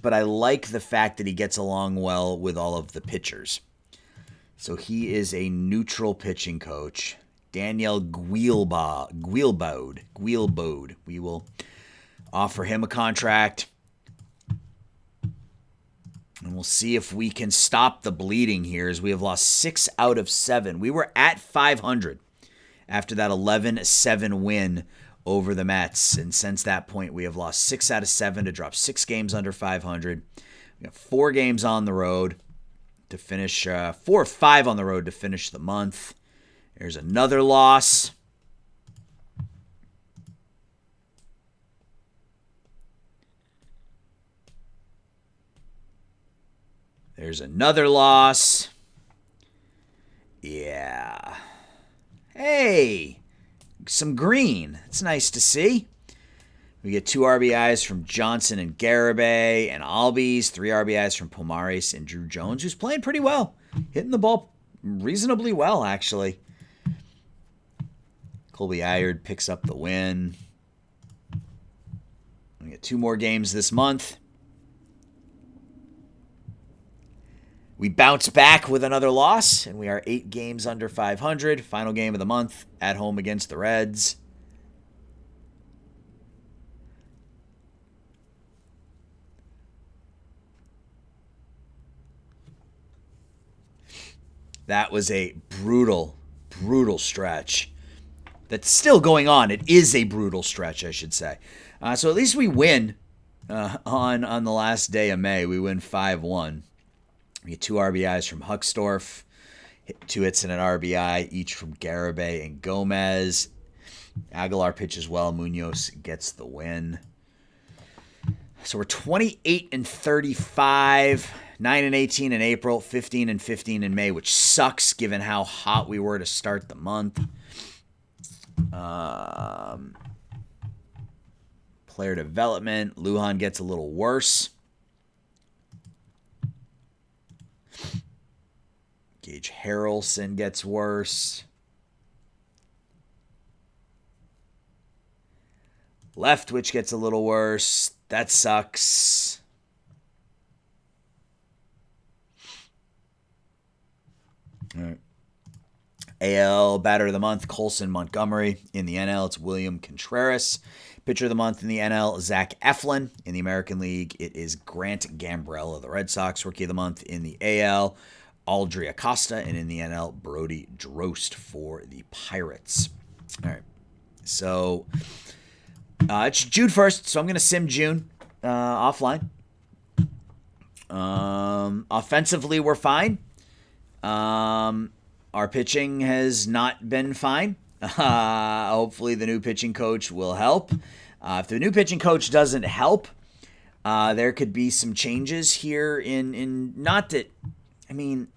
but I like the fact that he gets along well with all of the pitchers. So he is a neutral pitching coach. Daniel Guilbaud. We will offer him a contract. And we'll see if we can stop the bleeding here, as we have lost 6 out of 7. We were at 500 after that 11-7 win over the Mets. And since that point, we have lost 6 out of 7 to drop 6 games under 500. We got 4 games on the road to finish, 4 or 5 on the road to finish the month. There's another loss. There's another loss. Yeah. Hey, some green. It's nice to see. We get 2 RBIs from Johnson and Garibay and Albies, 3 RBIs from Pomares and Drew Jones, who's playing pretty well. Hitting the ball reasonably well, actually. Colby Ayard picks up the win. We get 2 more games this month. We bounce back with another loss, and we are 8 games under 500. Final game of the month at home against the Reds. That was a brutal stretch. That's still going on. It is a brutal stretch, I should say. So at least we win on the last day of May. We win 5-1. We get 2 RBIs from Huckstorf, 2 hits and an RBI, each from Garibay and Gomez. Aguilar pitches well. Munoz gets the win. So we're 28-35, 9-18 in April, 15-15 in May, which sucks given how hot we were to start the month. Player development, Lujan gets a little worse. Gage Harrelson gets worse. Leftwich gets a little worse. That sucks. All right. AL Batter of the Month, Colson Montgomery. In the NL, it's William Contreras. Pitcher of the Month in the NL, Zach Eflin. In the American League, it is Grant Gambrell of the Red Sox. Rookie of the Month in the AL, Aldry Acosta. And in the NL, Brody Drost for the Pirates. All right. So it's June 1st, so I'm going to sim June offline. Offensively, we're fine. Our pitching has not been fine. Hopefully the new pitching coach will help. If the new pitching coach doesn't help, there could be some changes here in not that, I mean,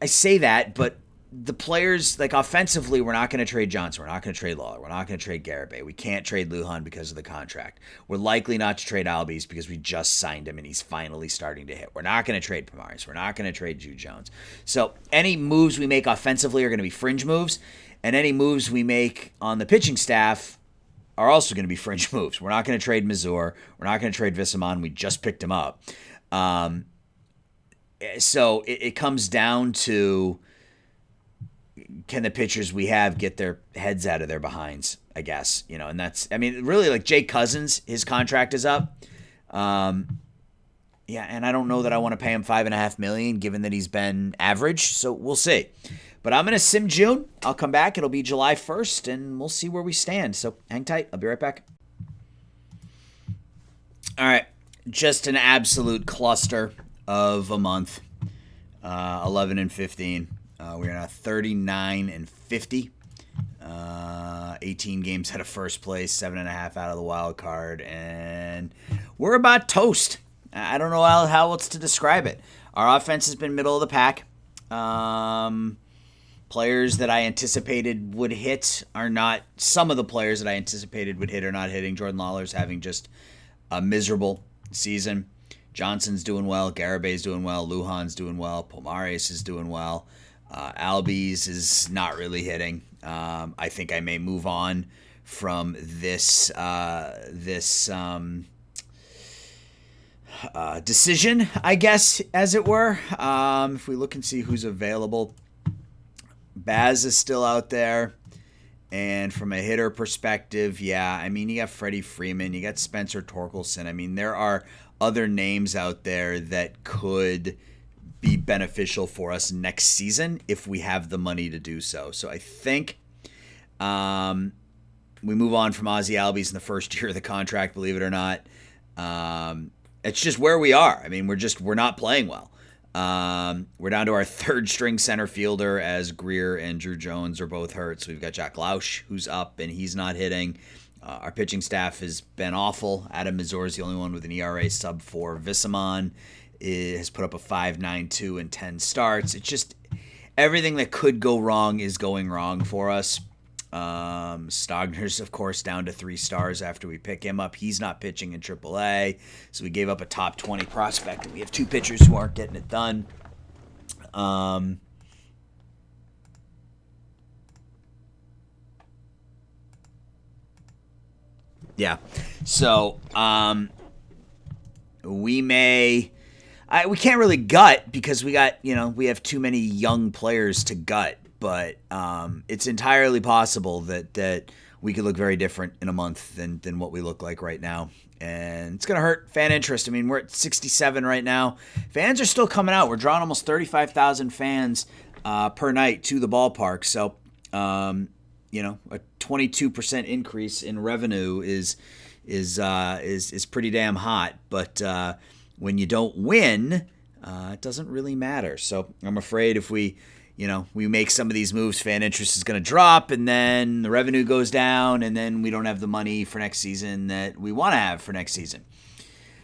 I say that, but the players, like offensively, we're not going to trade Johnson. We're not going to trade Lawler. We're not going to trade Garibay. We can't trade Lujan because of the contract. We're likely not to trade Albies because we just signed him and he's finally starting to hit. We're not going to trade Pomares. We're not going to trade Drew Jones. So any moves we make offensively are going to be fringe moves, and any moves we make on the pitching staff are also going to be fringe moves. We're not going to trade Mazur. We're not going to trade Vissamon. We just picked him up. So it comes down to, can the pitchers we have get their heads out of their behinds, I guess, and that's, I mean, really, like Jake Cousins, his contract is up. Yeah, and I don't know that I want to pay him $5.5 million, given that he's been average. So we'll see. But I'm gonna sim June. I'll come back. It'll be July 1st, and we'll see where we stand. So hang tight. I'll be right back. All right, just an absolute cluster of a month. 11 and 15. We're at 39 and 50. 18 games out of first place, 7.5 out of the wild card, and we're about toast. I don't know how else to describe it. Our offense has been middle of the pack. Players that I anticipated would hit are not. Some of the players that I anticipated would hit are not hitting. Jordan Lawler's having just a miserable season. Johnson's doing well. Garabay's doing well. Lujan's doing well. Pomares is doing well. Albies is not really hitting. I think I may move on from this decision, I guess, as it were. If we look and see who's available, Baz is still out there. And from a hitter perspective, yeah, I mean, you got Freddie Freeman, you got Spencer Torkelson. I mean, there are other names out there that could be beneficial for us next season if we have the money to do so. So I think we move on from Ozzie Albies in the first year of the contract, believe it or not. It's just where we are. I mean, we're not playing well. We're down to our third string center fielder as Greer and Drew Jones are both hurt. So we've got Jack Lausch, who's up, and he's not hitting. Our pitching staff has been awful. Adam Mazur is the only one with an ERA sub-4. Vissamon has put up a 5.92 in 10 starts. It's just everything that could go wrong is going wrong for us. Stogner's, of course, down to 3 stars after we pick him up. He's not pitching in AAA, so we gave up a top 20 prospect, and we have 2 pitchers who aren't getting it done. Yeah, so we can't really gut because we have too many young players to gut. But it's entirely possible that we could look very different in a month than what we look like right now. And it's going to hurt fan interest. I mean, we're at 67 right now. Fans are still coming out. We're drawing almost 35,000 fans per night to the ballpark. So, a 22% increase in revenue is pretty damn hot. But when you don't win, it doesn't really matter. So I'm afraid if we make some of these moves, fan interest is going to drop, and then the revenue goes down, and then we don't have the money for next season that we want to have for next season.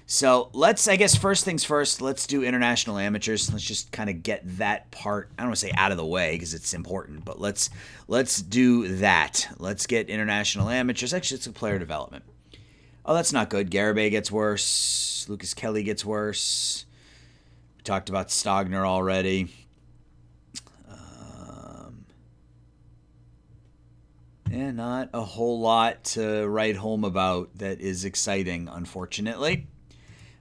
So first things first, let's do international amateurs. Let's just kind of get that part, I don't want to say out of the way because it's important, but let's do that. Let's get international amateurs. Actually, it's a player development. Oh, that's not good. Garabay gets worse. Lucas Kelly gets worse. We talked about Stogner already. Not a whole lot to write home about that is exciting, unfortunately.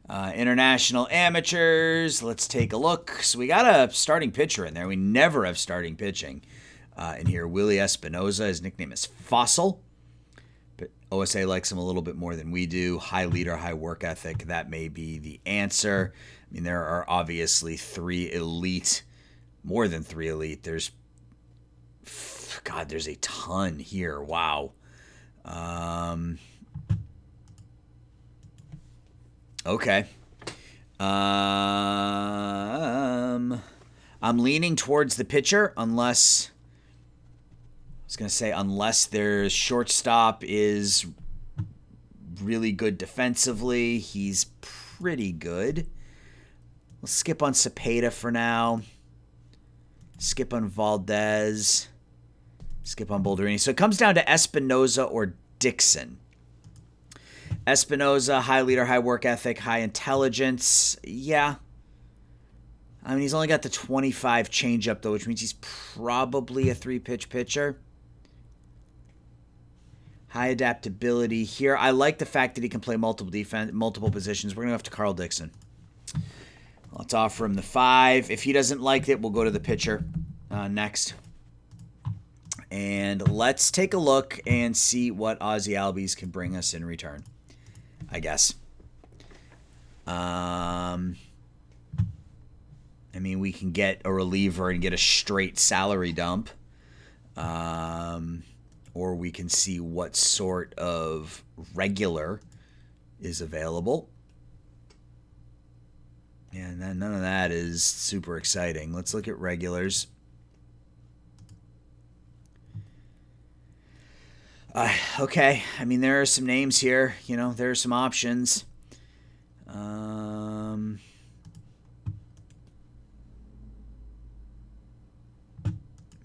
International amateurs, let's take a look. So we got a starting pitcher in there. We never have starting pitching in here. Willie Espinoza, his nickname is Fossil. But OSA likes him a little bit more than we do. High leader, high work ethic. That may be the answer. I mean, there are obviously 3 elite, more than 3 elite. There's a ton here. Wow. Okay. I'm leaning towards the pitcher unless their shortstop is really good defensively. He's pretty good. Let's skip on Cepeda for now. Skip on Valdez. Skip on Bolderini. So it comes down to Espinoza or Dixon. Espinoza, high leader, high work ethic, high intelligence. Yeah. I mean, he's only got the 25 changeup, though, which means he's probably a 3-pitch pitcher. High adaptability here. I like the fact that he can play multiple positions. We're going to go up to Carl Dixon. Let's offer him the 5. If he doesn't like it, we'll go to the pitcher next. And let's take a look and see what Ozzie Albies can bring us in return, I guess. I mean, we can get a reliever and get a straight salary dump. Or we can see what sort of regular is available. And then none of that is super exciting. Let's look at regulars. Okay, I mean, there are some names here. You know, there are some options.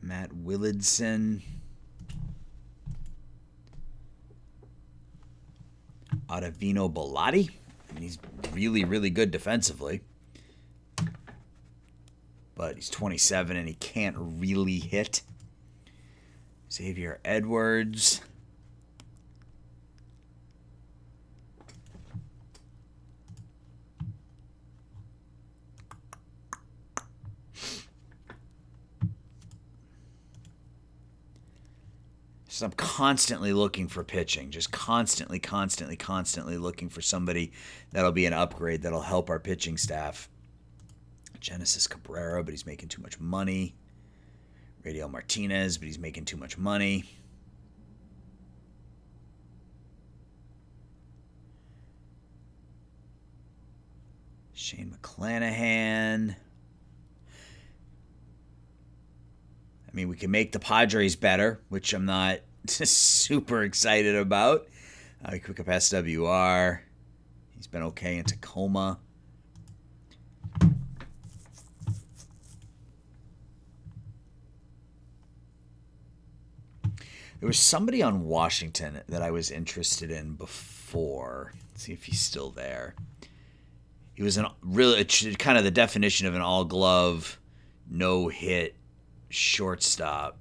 Matt Willardson. Ottavino Bilotti. I mean, he's really, really good defensively. But he's 27 and he can't really hit. Xavier Edwards. So I'm constantly looking for pitching, just constantly looking for somebody that'll be an upgrade, that'll help our pitching staff. Genesis Cabrera, but he's making too much money. Radiel Martinez, but he's making too much money. Shane McClanahan. I mean, we can make the Padres better, which I'm not super excited about. Quick up SWR. He's been okay in Tacoma. There was somebody on Washington that I was interested in before. Let's see if he's still there. He was kind of the definition of an all-glove, no-hit shortstop.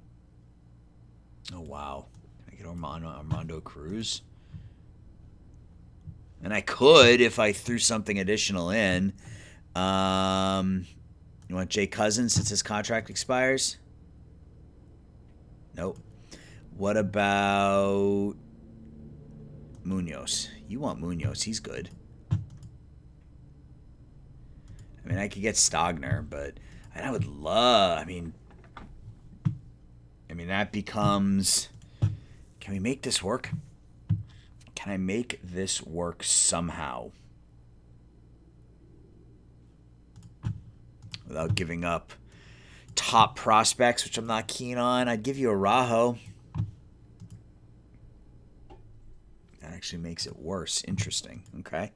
Oh, wow. Can I get Armando Cruz? And I could if I threw something additional in. You want Jay Cousins since his contract expires? Nope. What about Munoz? You want Munoz. He's good. I mean, I could get Stogner, but I would love... I mean, that becomes... Can we make this work? Can I make this work somehow? Without giving up top prospects, which I'm not keen on. I'd give you a Rajo. That actually makes it worse. Interesting. Okay.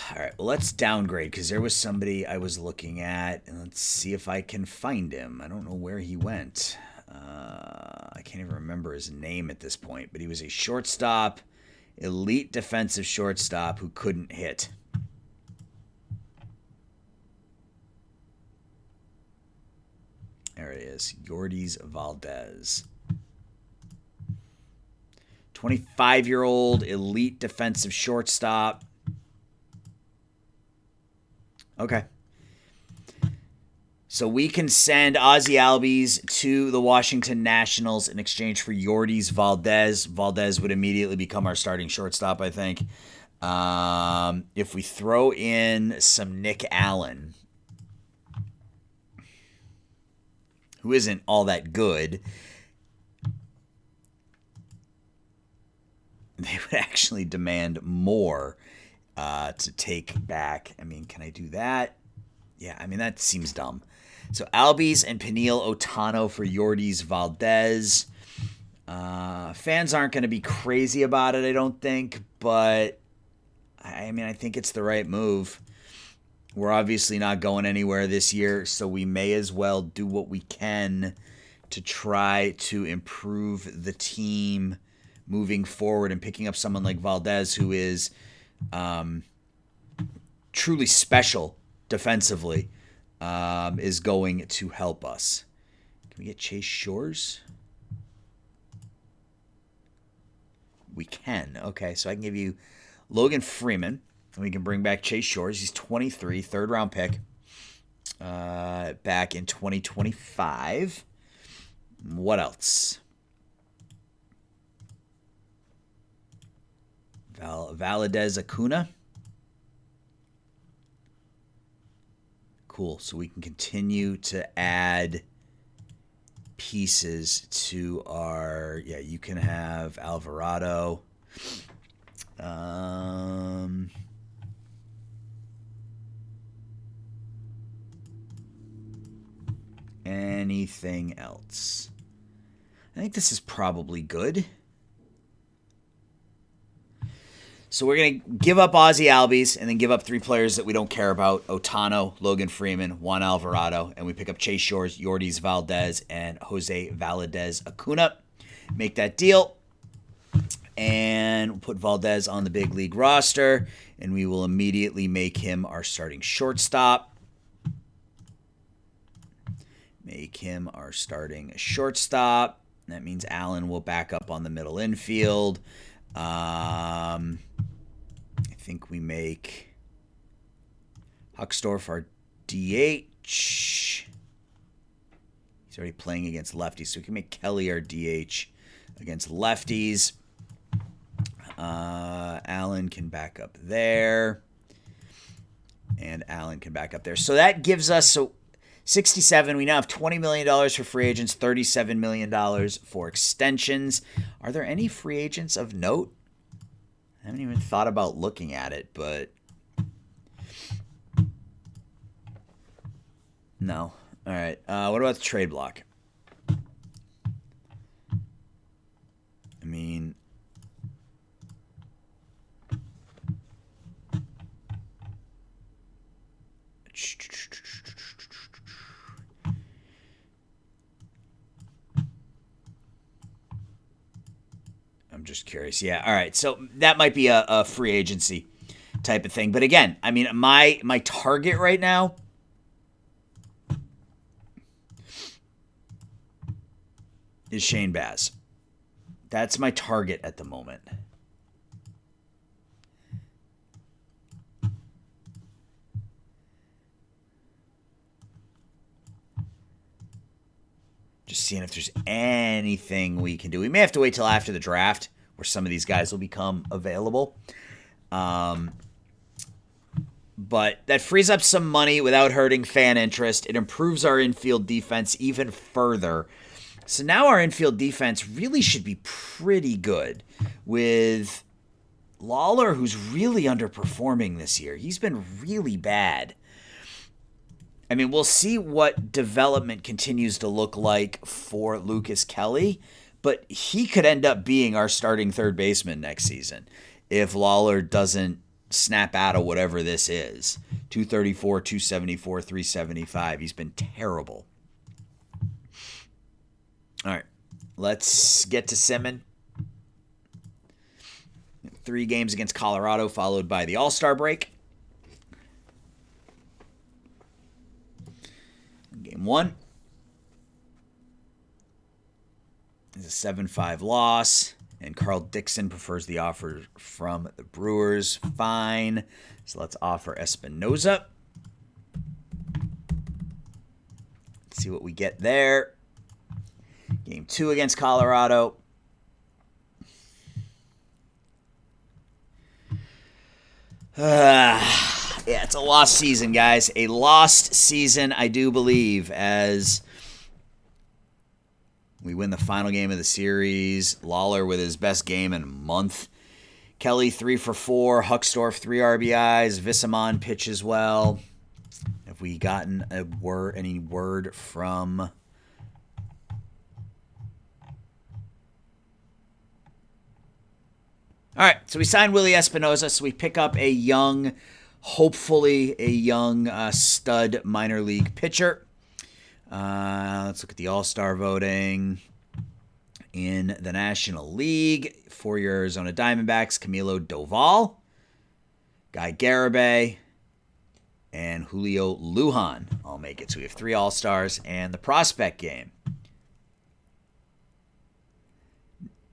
All right, well, let's downgrade because there was somebody I was looking at, and let's see if I can find him. I don't know where he went. I can't even remember his name at this point, but he was a shortstop, elite defensive shortstop who couldn't hit. There it is, Yordis Valdez. 25-year-old elite defensive shortstop. Okay. So we can send Ozzie Albies to the Washington Nationals in exchange for Yordis Valdez. Valdez would immediately become our starting shortstop, I think. If we throw in some Nick Allen, who isn't all that good, they would actually demand more to take back. I mean, can I do that? Yeah, I mean, that seems dumb. So Albies and Peniel Otano for Yordis Valdez. Fans aren't going to be crazy about it, I don't think, but I mean, I think it's the right move. We're obviously not going anywhere this year, so we may as well do what we can to try to improve the team moving forward, and picking up someone like Valdez who is truly special defensively is going to help us. Can we get Chase Shores? We can. Okay, so I can give you Logan Freeman. And we can bring back Chase Shores. He's 23, third-round pick. Back in 2025. What else? Valadez Acuna. Cool. So we can continue to add pieces to our... Yeah, you can have Alvarado. Anything else? I think this is probably good. So we're going to give up Ozzy Albies and then give up 3 players that we don't care about. Otano, Logan Freeman, Juan Alvarado. And we pick up Chase Shores, Yordis Valdez, and Jose Valadez Acuna. Make that deal. And we'll put Valdez on the big league roster. And we will immediately make him our starting shortstop. Make him our starting shortstop. That means Allen will back up on the middle infield. I think we make Huckstorf our DH. He's already playing against lefties, so we can make Kelly our DH against lefties. Allen can back up there. And Allen can back up there. So that gives us... 67, we now have $20 million for free agents, $37 million for extensions. Are there any free agents of note? I haven't even thought about looking at it, but... No. All right. What about the trade block? I mean... I'm just curious. Yeah. All right. So that might be a free agency type of thing. But again, I mean, my target right now is Shane Baz. That's my target at the moment. Just seeing if there's anything we can do. We may have to wait till after the draft where some of these guys will become available. But that frees up some money without hurting fan interest. It improves our infield defense even further. So now our infield defense really should be pretty good with Lawler, who's really underperforming this year. He's been really bad. I mean, we'll see what development continues to look like for Lucas Kelly, but he could end up being our starting third baseman next season if Lawler doesn't snap out of whatever this is. 234, 274, 375. He's been terrible. All right, let's get to Simmons. 3 games against Colorado, followed by the All-Star break. Game 1 is a 7-5 loss, and Carl Dixon prefers the offer from the Brewers. Fine. So let's offer Espinoza. Let's see what we get there. Game 2 against Colorado. Yeah, it's a lost season, guys. A lost season, I do believe, as we win the final game of the series. Lawler with his best game in a month. Kelly 3 for 4. Huckstorf 3 RBIs. Vissamon pitches well. Have we gotten any word from... All right, so we signed Willie Espinoza, so we pick up hopefully a young stud minor league pitcher. Let's look at the All-Star voting in the National League. For your Arizona Diamondbacks, Camilo Doval, Guy Garibay, and Julio Lujan all make it. So we have 3 All-Stars and the prospect game.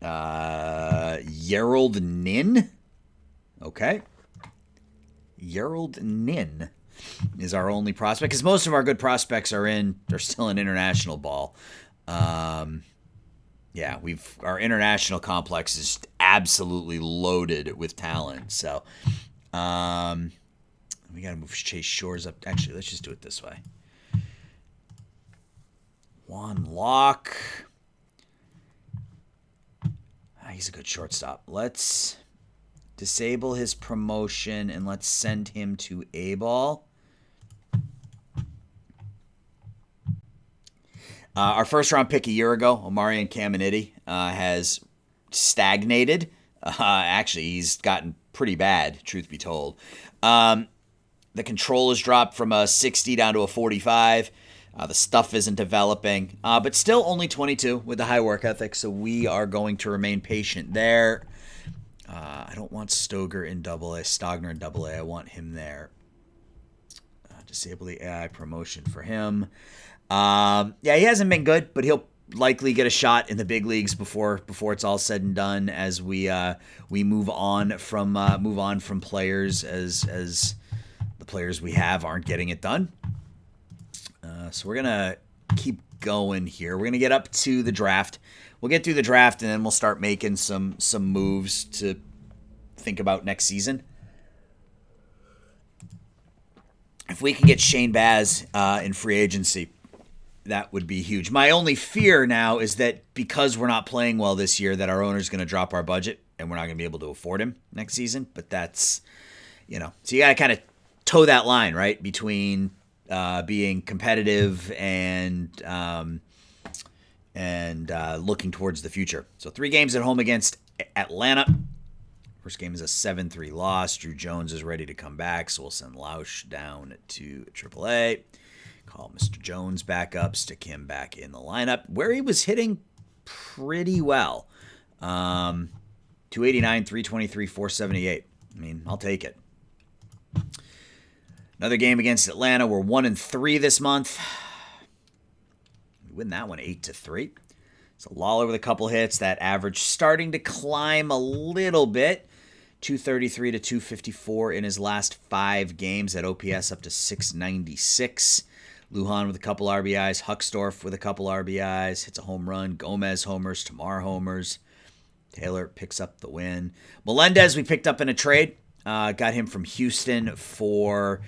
Yerald Nin. Okay. Gerald Nin is our only prospect, because most of our good prospects are still in international ball. Yeah, our international complex is absolutely loaded with talent. So we got to move Chase Shores up. Actually, let's just do it this way. Juan Locke. He's a good shortstop. Let's disable his promotion and let's send him to A-ball. Our first round pick a year ago, Omarion Caminiti, has stagnated. Actually, he's gotten pretty bad, truth be told. The control has dropped from a 60 down to a 45. The stuff isn't developing, but still only 22 with the high work ethic, so we are going to remain patient there. I don't want Stogner in AA. I want him there. Disable the AI promotion for him. Yeah, he hasn't been good, but he'll likely get a shot in the big leagues before it's all said and done. As we move on from players as the players we have aren't getting it done. So we're gonna keep going here. We're gonna get up to the draft. We'll get through the draft and then we'll start making some moves to think about next season. If we can get Shane Baz in free agency, that would be huge. My only fear now is that because we're not playing well this year, that our owner's going to drop our budget and we're not going to be able to afford him next season. But that's, so you got to kind of toe that line, right, between being competitive and looking towards the future. So 3 games at home against Atlanta. First game is a 7-3 loss. Drew Jones is ready to come back, so we'll send Lausch down to AAA. Call Mr. Jones back up, stick him back in the lineup, where he was hitting pretty well. 289, 323, 478. I mean, I'll take it. Another game against Atlanta. We're 1-3 this month. We win that one 8-3. So Lawler with a couple hits. That average starting to climb a little bit. 233 to 254 in his last 5 games. That OPS up to 696. Lujan with a couple RBIs. Huckstorf with a couple RBIs. Hits a home run. Gomez homers. Tamar homers. Taylor picks up the win. Melendez we picked up in a trade. Got him from Houston for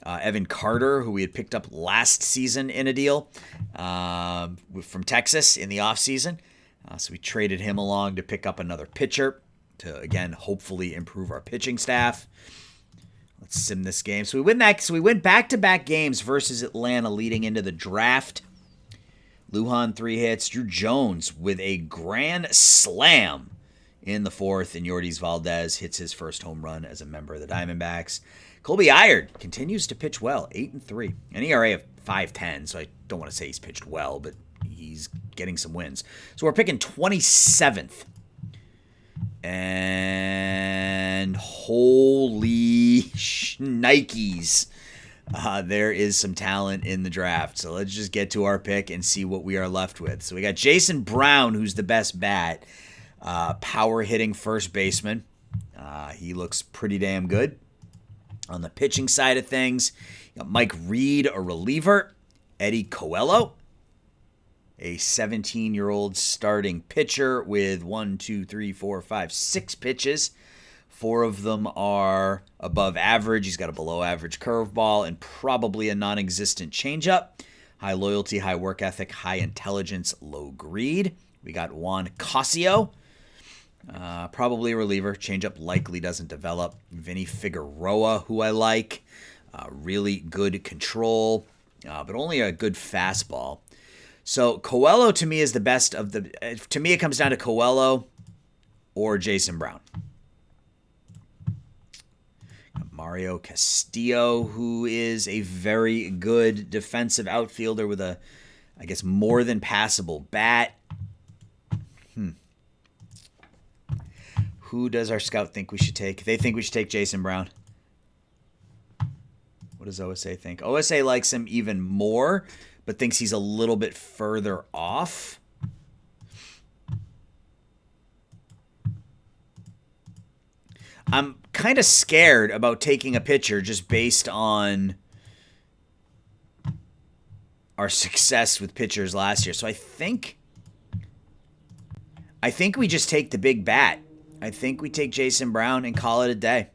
Evan Carter, who we had picked up last season in a deal from Texas in the offseason. So we traded him along to pick up another pitcher to, again, hopefully improve our pitching staff. Let's sim this game. So we win back-to-back games versus Atlanta leading into the draft. Lujan 3 hits. Drew Jones with a grand slam in the 4th, and Yordi's Valdez hits his first home run as a member of the Diamondbacks. Colby Iard continues to pitch well, 8-3. An ERA of 5.10, so I don't want to say he's pitched well, but he's getting some wins. So we're picking 27th. And holy Nikes. There is some talent in the draft. So let's just get to our pick and see what we are left with. So we got Jason Brown, who's the best bat. Power hitting first baseman. He looks pretty damn good. On the pitching side of things, you got Mike Reed, a reliever. Eddie Coelho, a 17-year-old starting pitcher with 6 pitches. 4 of them are above average. He's got a below-average curveball and probably a non-existent changeup. High loyalty, high work ethic, high intelligence, low greed. We got Juan Cosio. Probably a reliever. Changeup likely doesn't develop. Vinny Figueroa, who I like. Really good control, but only a good fastball. So Coelho to me is the best of the. To me, it comes down to Coelho or Jason Brown. Mario Castillo, who is a very good defensive outfielder with a, I guess, more than passable bat. Who does our scout think we should take? They think we should take Jason Brown. What does OSA think? OSA likes him even more, but thinks he's a little bit further off. I'm kind of scared about taking a pitcher just based on our success with pitchers last year. So I think we just take the big bat. I think we take Jason Brown and call it a day.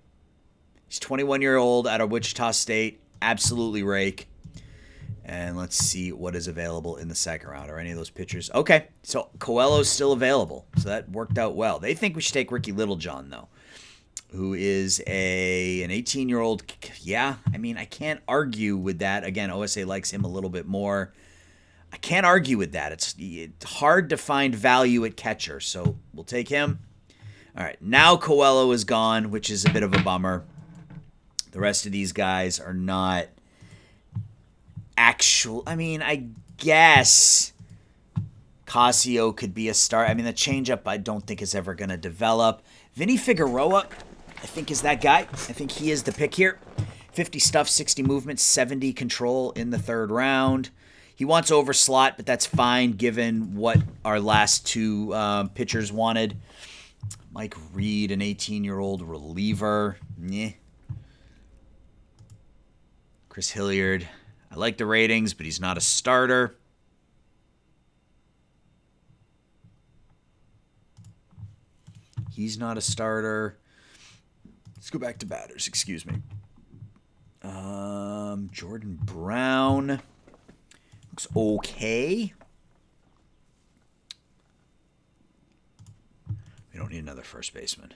He's 21-year-old out of Wichita State. Absolutely rake. And let's see what is available in the second round. Are any of those pitchers? Okay, so Coelho's still available. So that worked out well. They think we should take Ricky Littlejohn, though, who is an 18-year-old. Yeah, I mean, I can't argue with that. Again, OSA likes him a little bit more. I can't argue with that. It's hard to find value at catcher, so we'll take him. All right, now Coelho is gone, which is a bit of a bummer. The rest of these guys are not actual. I mean, I guess Casio could be a start. I mean, the changeup I don't think is ever going to develop. Vinny Figueroa, I think, is that guy. I think he is the pick here. 50 stuff, 60 movement, 70 control in the third round. He wants over slot, but that's fine given what our last two pitchers wanted. Mike Reed, an 18-year-old reliever. Nyeh. Chris Hilliard. I like the ratings, but he's not a starter. He's not a starter. Let's go back to batters. Excuse me. Jordan Brown. Looks okay. We don't need another first baseman.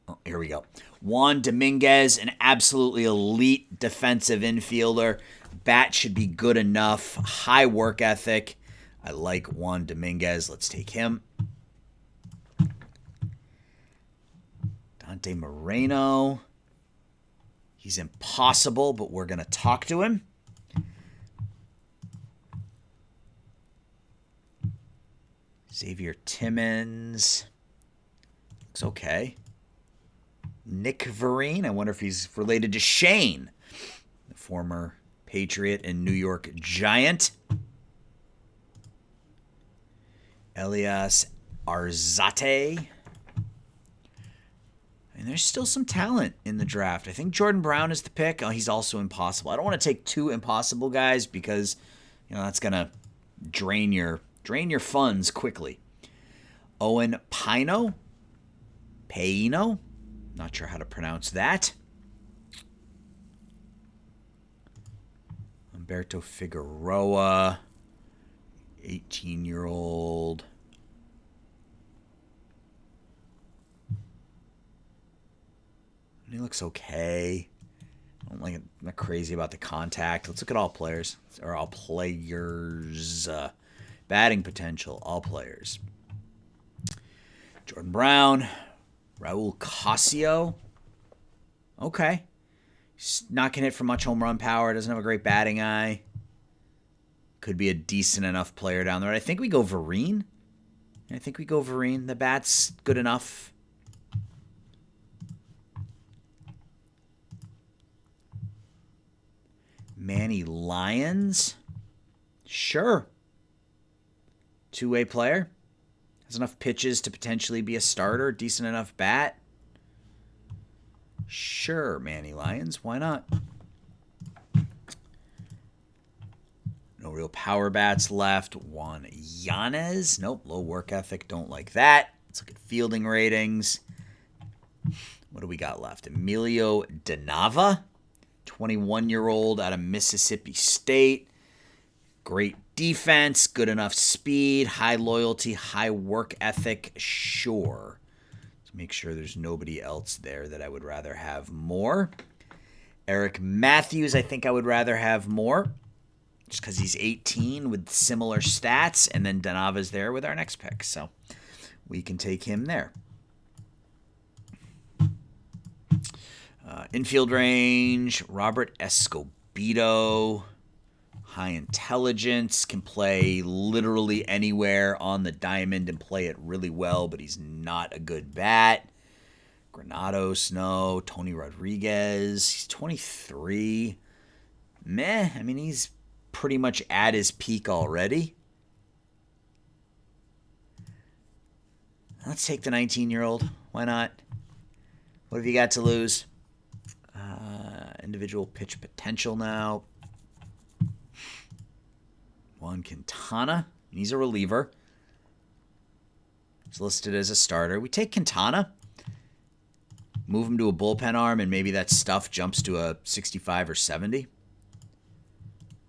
Oh, here we go. Juan Dominguez, an absolutely elite defensive infielder. Bat should be good enough. High work ethic. I like Juan Dominguez. Let's take him. Dante Moreno. He's impossible, but we're going to talk to him. Xavier Timmons. Looks okay. Nick Vereen. I wonder if he's related to Shane, the former Patriot and New York Giant. Elias Arzate. And there's still some talent in the draft. I think Jordan Brown is the pick. Oh, he's also impossible. I don't want to take two impossible guys because, that's going to drain your funds quickly. Owen Pino. Not sure how to pronounce that. Humberto Figueroa, 18-year-old. He looks okay. I don't like it. I'm not crazy about the contact. Let's look at all players. Or all players. Batting potential, all players. Jordan Brown. Raul Casio. Okay. He's not going to hit for much home run power. Doesn't have a great batting eye. Could be a decent enough player down there. I think we go Vereen. The bat's good enough. Manny Lyons. Sure. Two-way player. Has enough pitches to potentially be a starter. Decent enough bat. Sure, Manny Lyons. Why not? No real power bats left. Juan Yanez. Nope. Low work ethic. Don't like that. Let's look at fielding ratings. What do we got left? Emilio DeNava. 21-year-old out of Mississippi State. Great defense, good enough speed, high loyalty, high work ethic, sure. Let's make sure there's nobody else there that I would rather have more. Eric Matthews, I think I would rather have more, just because he's 18 with similar stats, and then Donava's there with our next pick, so we can take him there. Infield range, Robert Escobedo. High intelligence, can play literally anywhere on the diamond and play it really well, but he's not a good bat. Granados, no. Tony Rodriguez, he's 23. Meh, I mean, he's pretty much at his peak already. Let's take the 19-year-old. Why not? What have you got to lose? Individual pitch potential now. Juan Quintana. He's a reliever. He's listed as a starter. We take Quintana. Move him to a bullpen arm, and maybe that stuff jumps to a 65 or 70.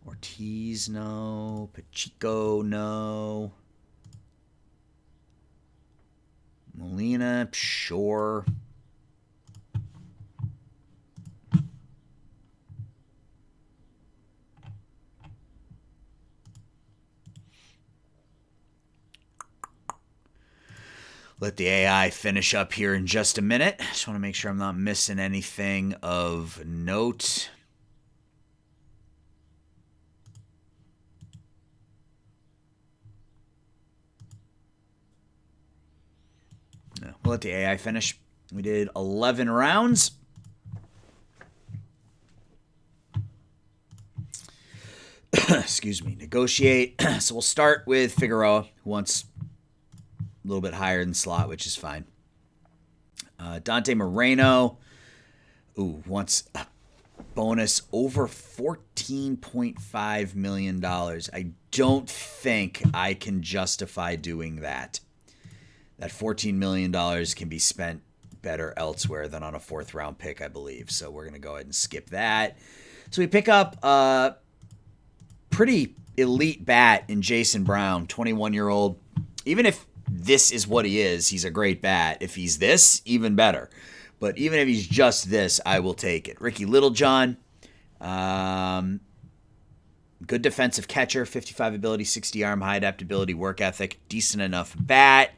Ortiz, no. Pacheco, no. Molina, sure. Let the AI finish up here in just a minute. Just want to make sure I'm not missing anything of note. No, we'll let the AI finish. We did 11 rounds. Excuse me. Negotiate. So we'll start with Figueroa, who wants a little bit higher than slot, which is fine. Dante Moreno, wants a bonus over $14.5 million. I don't think I can justify doing that. That $14 million can be spent better elsewhere than on a fourth-round pick, I believe. So we're going to go ahead and skip that. So we pick up a pretty elite bat in Jason Brown, 21-year-old. Even if this is what he is, he's a great bat. If he's this, even better. But even if he's just this, I will take it. Ricky Littlejohn, good defensive catcher, 55 ability, 60 arm, high adaptability, work ethic, decent enough bat.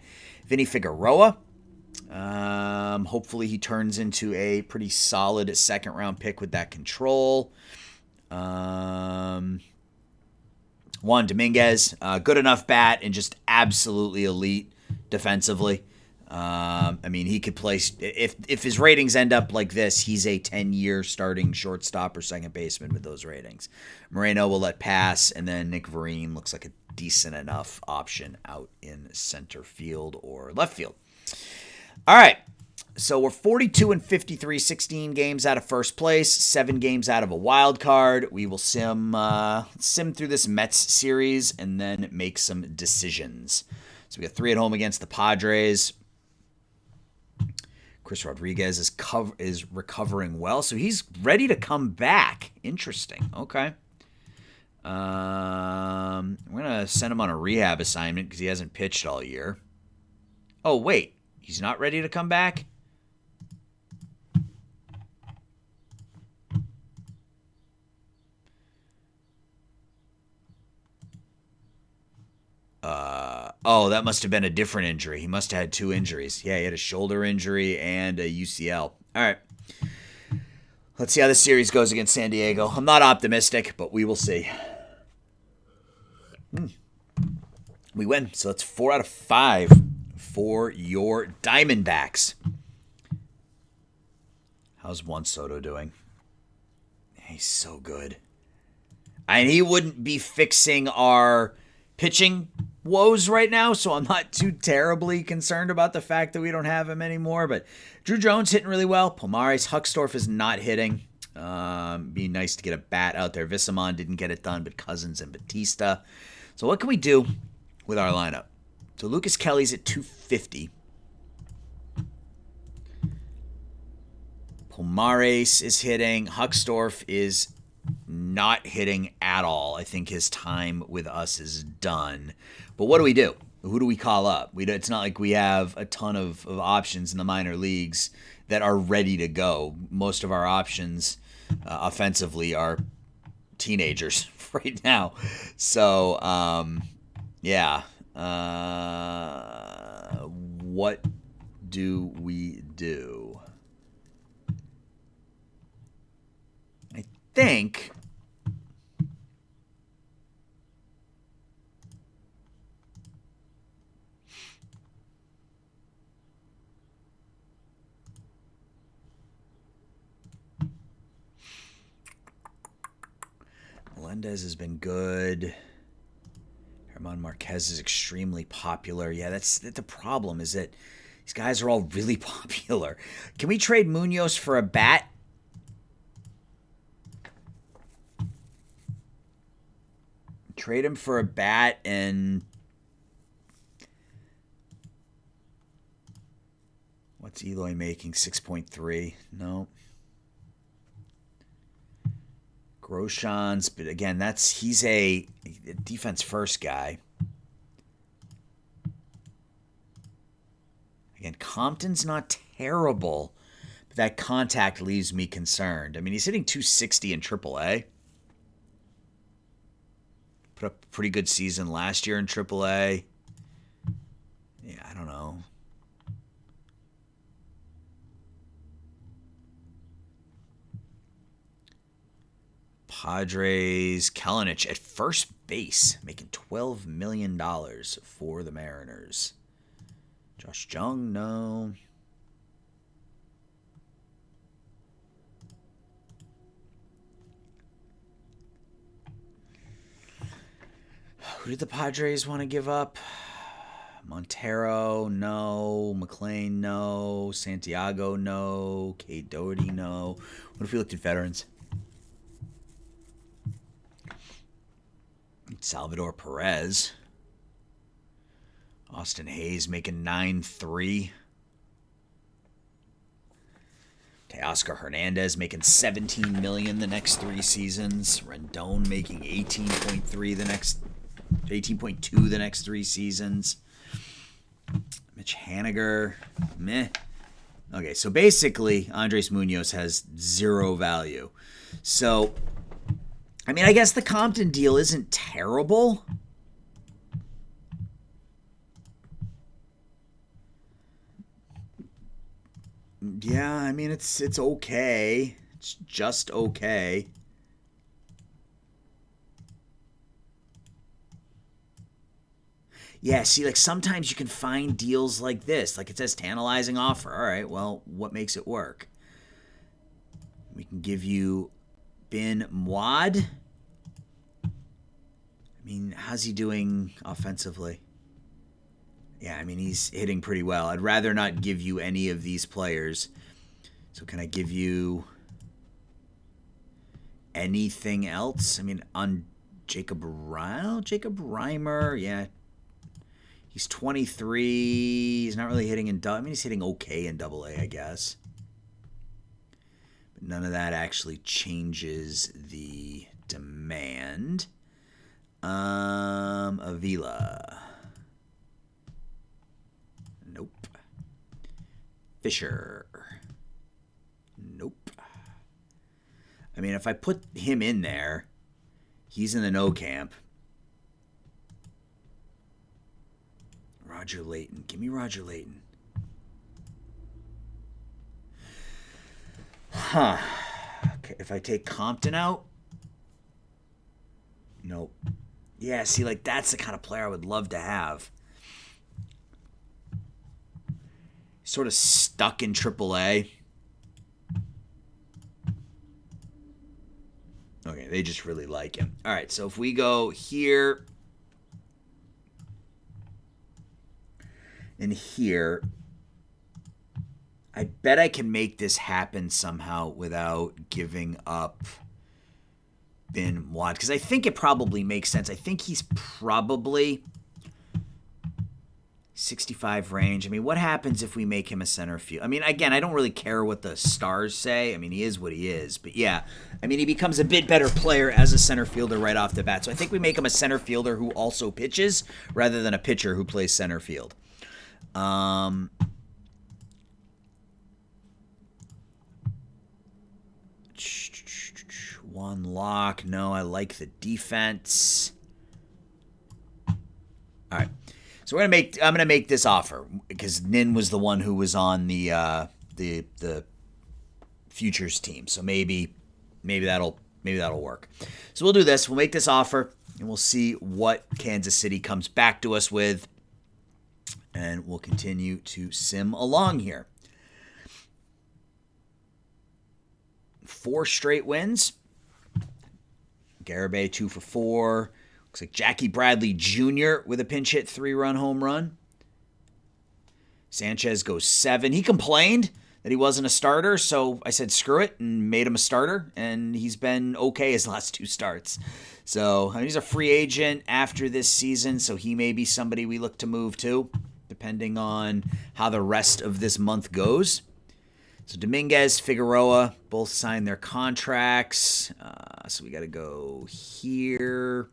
Vinny Figueroa, hopefully he turns into a pretty solid second-round pick with that control. Juan Dominguez, good enough bat and just absolutely elite defensively. I mean, he could play if his ratings end up like this, he's a 10-year starting shortstop or second baseman with those ratings. Moreno will let pass, and then Nick Vereen looks like a decent enough option out in center field or left field. All right. So we're 42 and 53, 16 games out of first place, 7 games out of a wild card. We will sim through this Mets series and then make some decisions. So we got 3 at home against the Padres. Chris Rodriguez is recovering well, so he's ready to come back. Interesting. Okay. I'm gonna send him on a rehab assignment because he hasn't pitched all year. Oh wait, he's not ready to come back? That must have been a different injury. He must have had 2 injuries. Yeah, he had a shoulder injury and a UCL. All right. Let's see how this series goes against San Diego. I'm not optimistic, but we will see. We win. So it's 4 out of 5 for your Diamondbacks. How's Juan Soto doing? He's so good. And he wouldn't be fixing our pitching woes right now, so I'm not too terribly concerned about the fact that we don't have him anymore. But Drew Jones hitting really well. Pomares, Huckstorf is not hitting. Be nice to get a bat out there. Vissamon didn't get it done, but Cousins and Batista. So what can we do with our lineup? So Lucas Kelly's at 250. Pomares is hitting. Huckstorf is not hitting at all. I think his time with us is done. But what do we do? Who do we call up? It's not like we have a ton of options in the minor leagues that are ready to go. Most of our options offensively are teenagers right now. So, yeah. What do we do? I think Melendez has been good. Herman Marquez is extremely popular. Yeah, that's the problem, is that These guys are all really popular. Can we trade Munoz for a bat? Trade him for a bat and... What's Eloy making? 6.3. No. Groshans, but again, he's a defense first guy. Again, Compton's not terrible, but that contact leaves me concerned. I mean, he's hitting 260 in AAA. Put up a pretty good season last year in AAA. Yeah, I don't know. Padres, Kalinic at first base, making $12 million for the Mariners. Josh Jung, no. Who did the Padres want to give up? Montero, no. McLean, no. Santiago, no. Kate Doherty, no. What if we looked at veterans? Salvador Perez. Austin Hayes making 9.3. Teoscar Hernandez making $17 million the next 3 seasons. Rendon making 18.2 the next 3 seasons. Mitch Haniger, meh. Okay, so basically, Andres Munoz has 0 value. So, I mean, I guess the Compton deal isn't terrible. Yeah, I mean, it's okay. It's just okay. Yeah, see, like, sometimes you can find deals like this. Like, it says tantalizing offer. All right, well, what makes it work? We can give you Ben Mwad. I mean, how's he doing offensively? Yeah, I mean, he's hitting pretty well. I'd rather not give you any of these players. So can I give you anything else? I mean, on Jacob Reimer, yeah. He's 23. He's not really hitting in I mean, he's hitting okay in AA, I guess. But none of that actually changes the demand. Avila. Nope. Fisher. Nope. I mean, if I put him in there, he's in the no camp. Roger Layton. Give me Roger Layton. Huh. Okay, if I take Compton out. Nope. Yeah, see, like, that's the kind of player I would love to have. Sort of stuck in AAA. Okay, they just really like him. All right, so if we go here and here, I bet I can make this happen somehow without giving up Ben Watt, because I think it probably makes sense. I think he's probably 65 range. I mean, what happens if we make him a center field? I mean, again, I don't really care what the stars say. I mean, he is what he is. But yeah, I mean, he becomes a bit better player as a center fielder right off the bat. So I think we make him a center fielder who also pitches rather than a pitcher who plays center field. Juan Locke. No, I like the defense. All right. So I'm gonna make this offer because Nin was the one who was on the futures team. So maybe that'll work. So we'll do this. We'll make this offer and we'll see what Kansas City comes back to us with, and we'll continue to sim along here. 4 straight wins. Garibay 2 for 4. Looks like Jackie Bradley Jr. with a pinch hit 3-run home run. Sanchez goes 7. He complained that he wasn't a starter, so I said screw it and made him a starter, and he's been okay his last 2 starts. So he's a free agent after this season, so he may be somebody we look to move to, depending on how the rest of this month goes. So Dominguez, Figueroa, both signed their contracts. So we got to go here.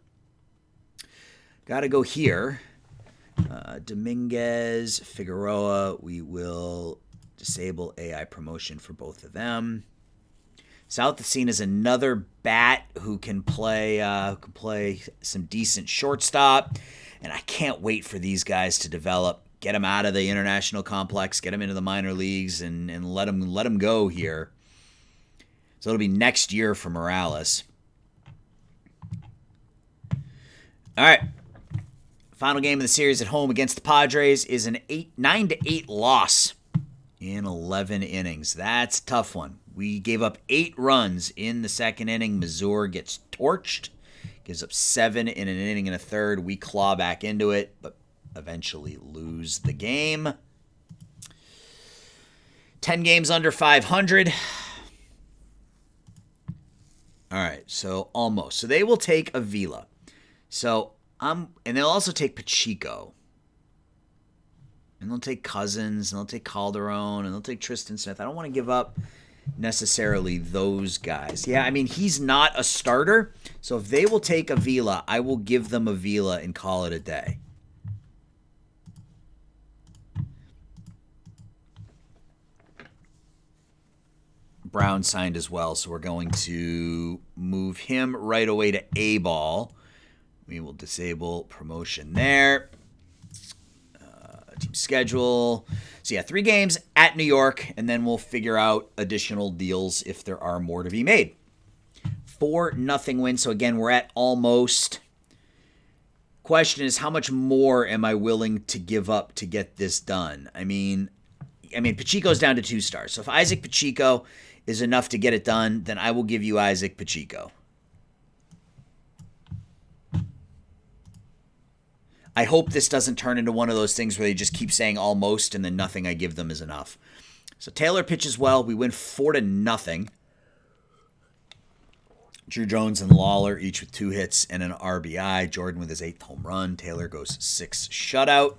Dominguez, Figueroa, we will disable AI promotion for both of them. South is seen as another bat who can play some decent shortstop, and I can't wait for these guys to develop. Get them out of the international complex, get them into the minor leagues, and let them go here. So it'll be next year for Morales. All right. Final game of the series at home against the Padres is an 9-8 loss in 11 innings. That's a tough one. We gave up 8 runs in the second inning. Mazur gets torched. Gives up 7 in an inning and a third. We claw back into it, but eventually lose the game. 10 games under 500. All right, so almost. So they will take Avila. And they'll also take Pacheco. And they'll take Cousins, and they'll take Calderon, and they'll take Tristan Smith. I don't want to give up necessarily those guys. Yeah, I mean, he's not a starter. So if they will take Avila, I will give them Avila and call it a day. Brown signed as well, so we're going to move him right away to A-ball. We will disable promotion there. Team schedule. So yeah, 3 games at New York, and then we'll figure out additional deals if there are more to be made. 4-0 win. So again, we're at almost. Question is, how much more am I willing to give up to get this done? I mean, Pacheco's down to 2 stars. So if Isaac Pacheco is enough to get it done, then I will give you Isaac Pacheco. I hope this doesn't turn into one of those things where they just keep saying almost and then nothing I give them is enough. So Taylor pitches well. We win 4-0. Drew Jones and Lawler each with 2 hits and an RBI. Jordan with his 8th home run. Taylor goes 6 shutout.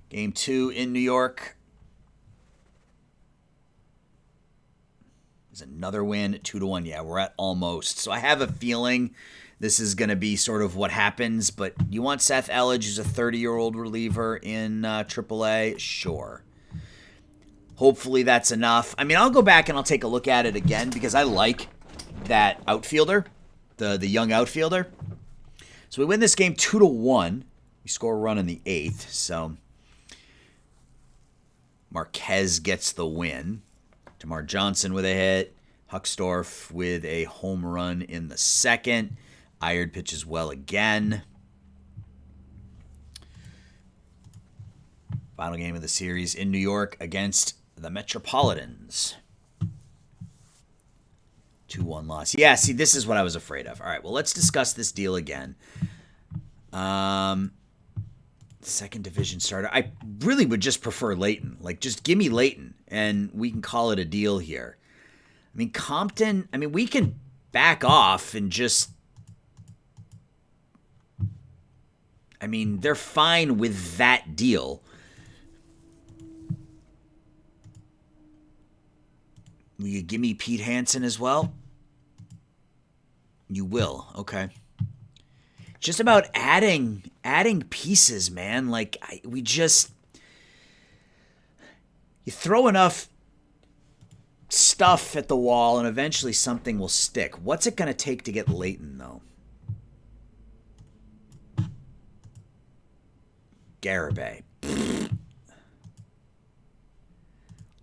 Game 2 in New York. There's another win, 2-1. Yeah, we're at almost. So I have a feeling this is going to be sort of what happens, but you want Seth Elledge, who's a 30-year-old reliever in AAA? Sure. Hopefully that's enough. I mean, I'll go back and I'll take a look at it again because I like that outfielder, the young outfielder. So we win this game 2-1. We score a run in the 8th, so Marquez gets the win. Tamar Johnson with a hit. Huckstorf with a home run in the 2nd. Ired pitches well again. Final game of the series in New York against the Metropolitans. 2-1 loss. Yeah, see, this is what I was afraid of. All right, well, let's discuss this deal again. Second division starter. I really would just prefer Layton. Like, just give me Layton, and we can call it a deal here. I mean, Compton, we can back off and just... they're fine with that deal. Will you give me Pete Hansen as well? You will. Okay. Just about adding pieces, man. Like, you throw enough stuff at the wall and eventually something will stick. What's it going to take to get Layton, though? Garibay.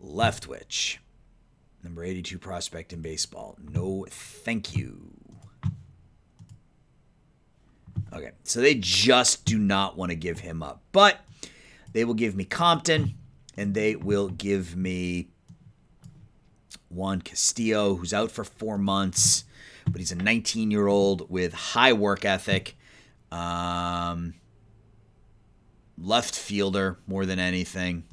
Leftwich. Number 82 prospect in baseball. No, thank you. Okay, so they just do not want to give him up. But they will give me Compton, and they will give me Juan Castillo, who's out for 4 months, but he's a 19-year-old with high work ethic. Left fielder more than anything.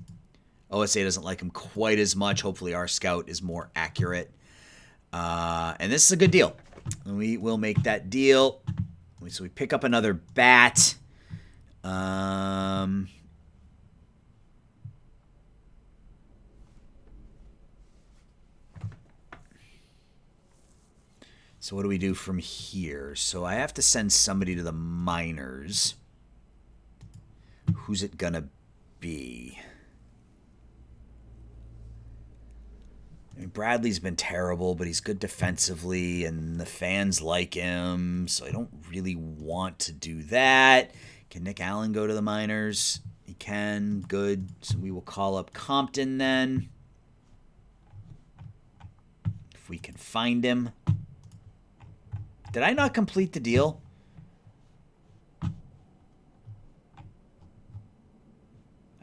OSA doesn't like him quite as much. Hopefully our scout is more accurate. And this is a good deal. We will make that deal. So we pick up another bat. So what do we do from here? So I have to send somebody to the minors. Who's it gonna be? I mean, Bradley's been terrible, but he's good defensively, and the fans like him, so I don't really want to do that. Can Nick Allen go to the minors? He can. Good. So we will call up Compton then. If we can find him. Did I not complete the deal?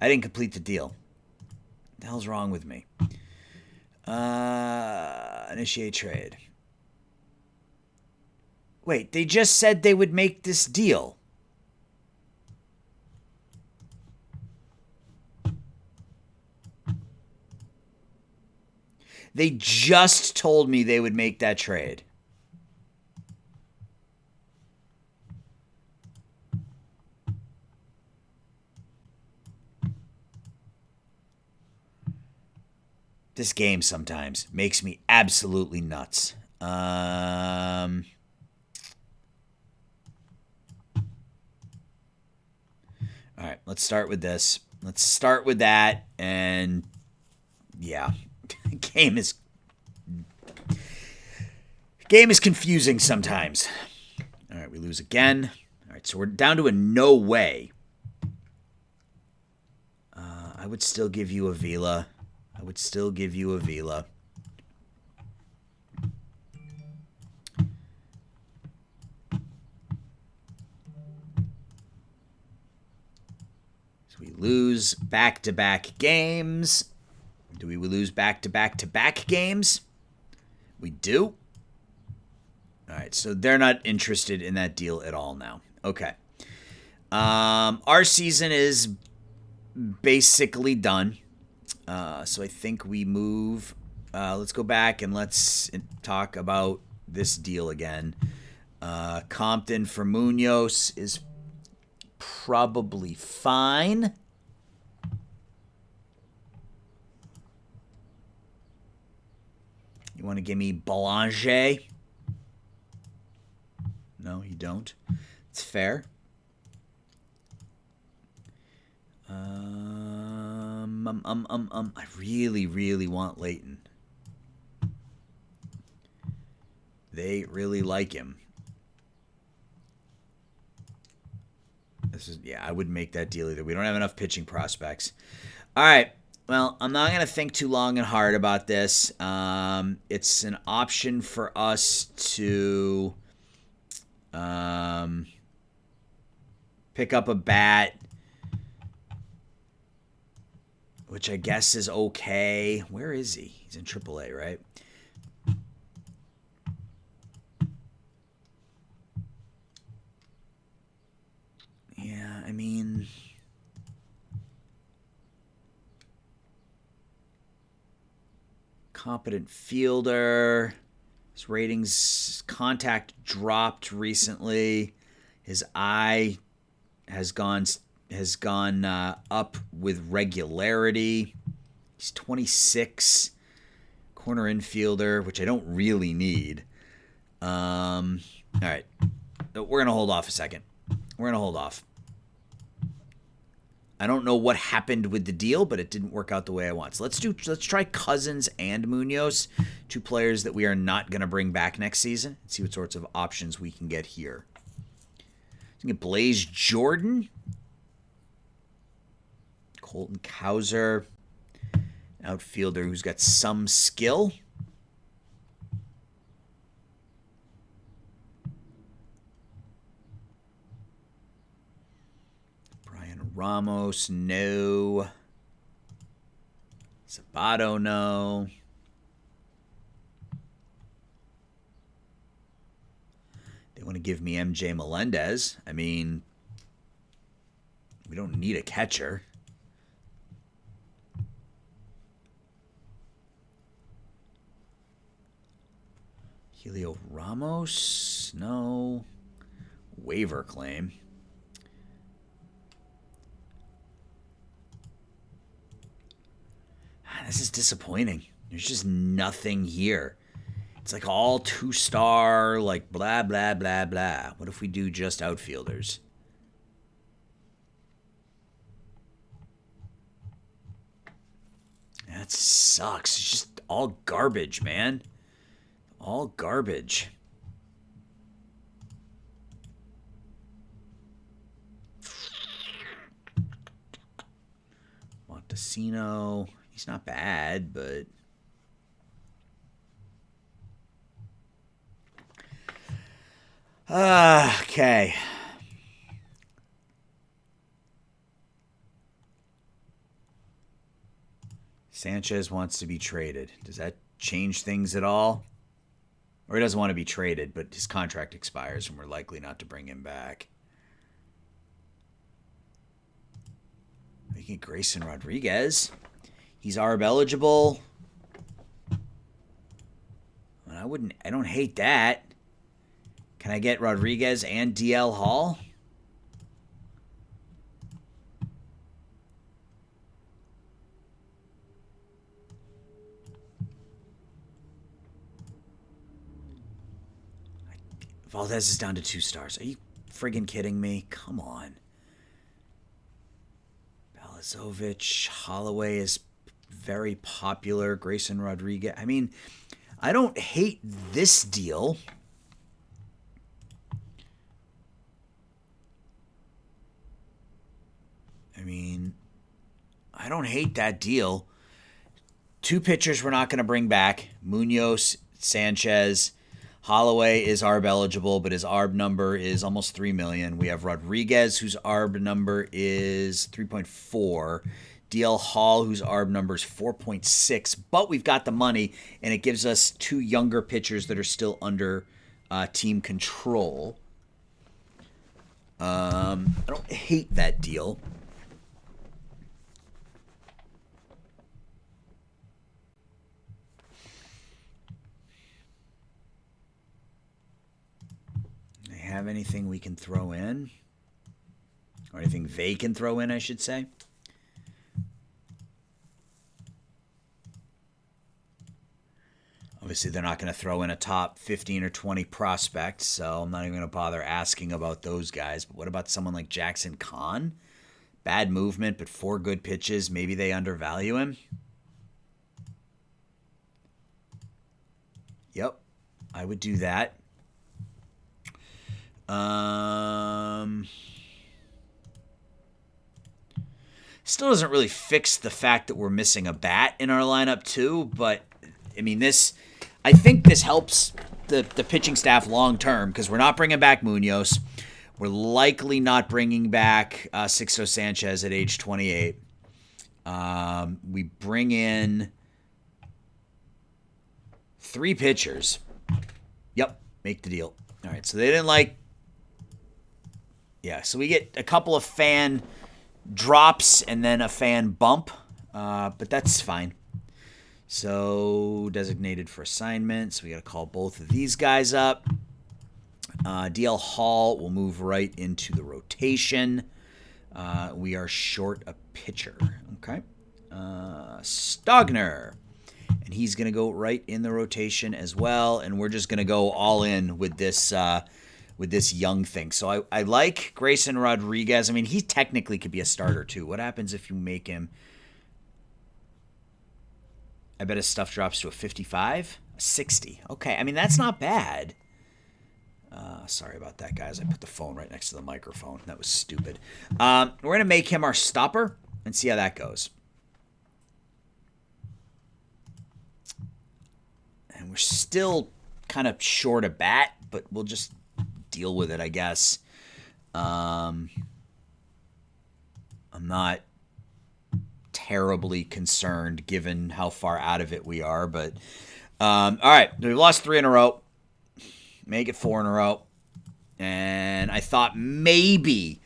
I didn't complete the deal. What the hell's wrong with me? Initiate trade. Wait, they just said they would make this deal. They just told me they would make that trade. This game sometimes makes me absolutely nuts. All right, let's start with this. Let's start with that, and yeah, game is confusing sometimes. All right, we lose again. All right, so we're down to a no way. I would still give you a Vila. I would still give you a Vila. So we lose back-to-back games. Do we lose back-to-back-to-back games? We do. All right, so they're not interested in that deal at all now. Okay. Our season is basically done. So I think we move. Let's go back and let's talk about this deal again. Compton for Munoz is probably fine. You want to give me Belanger? No, you don't. It's fair. I really, really want Leighton. They really like him. I wouldn't make that deal either. We don't have enough pitching prospects. All right. Well, I'm not going to think too long and hard about this. It's an option for us to pick up a bat, which I guess is okay. Where is he? He's in AAA, right? Yeah, I mean, competent fielder. His ratings, contact dropped recently. His eye has gone up with regularity. He's 26. Corner infielder, which I don't really need. All right. We're going to hold off a second. We're going to hold off. I don't know what happened with the deal, but it didn't work out the way I want. So let's try Cousins and Munoz, two players that we are not going to bring back next season, and see what sorts of options we can get here. So we can get Blaze Jordan, Colton Cowser, outfielder who's got some skill. Ramos, no. Sabato, no. They want to give me MJ Melendez. I mean, we don't need a catcher. Helio Ramos? No. Waiver claim. This is disappointing. There's just nothing here. It's like all 2-star, like blah, blah, blah, blah. What if we do just outfielders? That sucks. It's just all garbage, man. All garbage. Montesino. He's not bad, but... okay. Sanchez wants to be traded. Does that change things at all? Or he doesn't want to be traded, but his contract expires and we're likely not to bring him back. We get Grayson Rodriguez. He's ARB eligible. I don't hate that. Can I get Rodriguez and DL Hall? Valdez is down to 2 stars. Are you friggin' kidding me? Come on. Balazovic, Holloway is very popular. Grayson Rodriguez. I mean, I don't hate this deal. I don't hate that deal. 2 pitchers we're not going to bring back. Munoz, Sanchez. Holloway is ARB eligible, but his ARB number is almost $3 million. We have Rodriguez, whose ARB number is 3.4. DL Hall, whose ARB number is 4.6. But we've got the money, and it gives us 2 younger pitchers that are still under team control. I don't hate that deal. Have anything we can throw in? Or anything they can throw in, I should say. Obviously, they're not going to throw in a top 15 or 20 prospect, so I'm not even going to bother asking about those guys. But what about someone like Jackson Kahn? Bad movement, but 4 good pitches. Maybe they undervalue him. Yep, I would do that. Still doesn't really fix the fact that we're missing a bat in our lineup too, but I mean I think this helps the pitching staff long term because we're not bringing back Munoz. We're likely not bringing back Sixto Sanchez at age 28. We bring in 3 pitchers. Yep, make the deal. All right, so they didn't like... Yeah, so we get a couple of fan drops and then a fan bump, but that's fine. So designated for assignment, so we got to call both of these guys up. DL Hall will move right into the rotation. We are short a pitcher. Okay. Stogner. And he's going to go right in the rotation as well, and we're just going to go all in with this young thing. So I like Grayson Rodriguez. I mean, he technically could be a starter too. What happens if you make him... I bet his stuff drops to a 55? A 60. Okay, I mean, that's not bad. Sorry about that, guys. I put the phone right next to the microphone. That was stupid. We're going to make him our stopper and see how that goes. And we're still kind of short a bat, but we'll just deal with it, I guess. I'm not terribly concerned given how far out of it we are, but all right, we've lost 3 in a row. Make it 4 in a row. And I thought maybe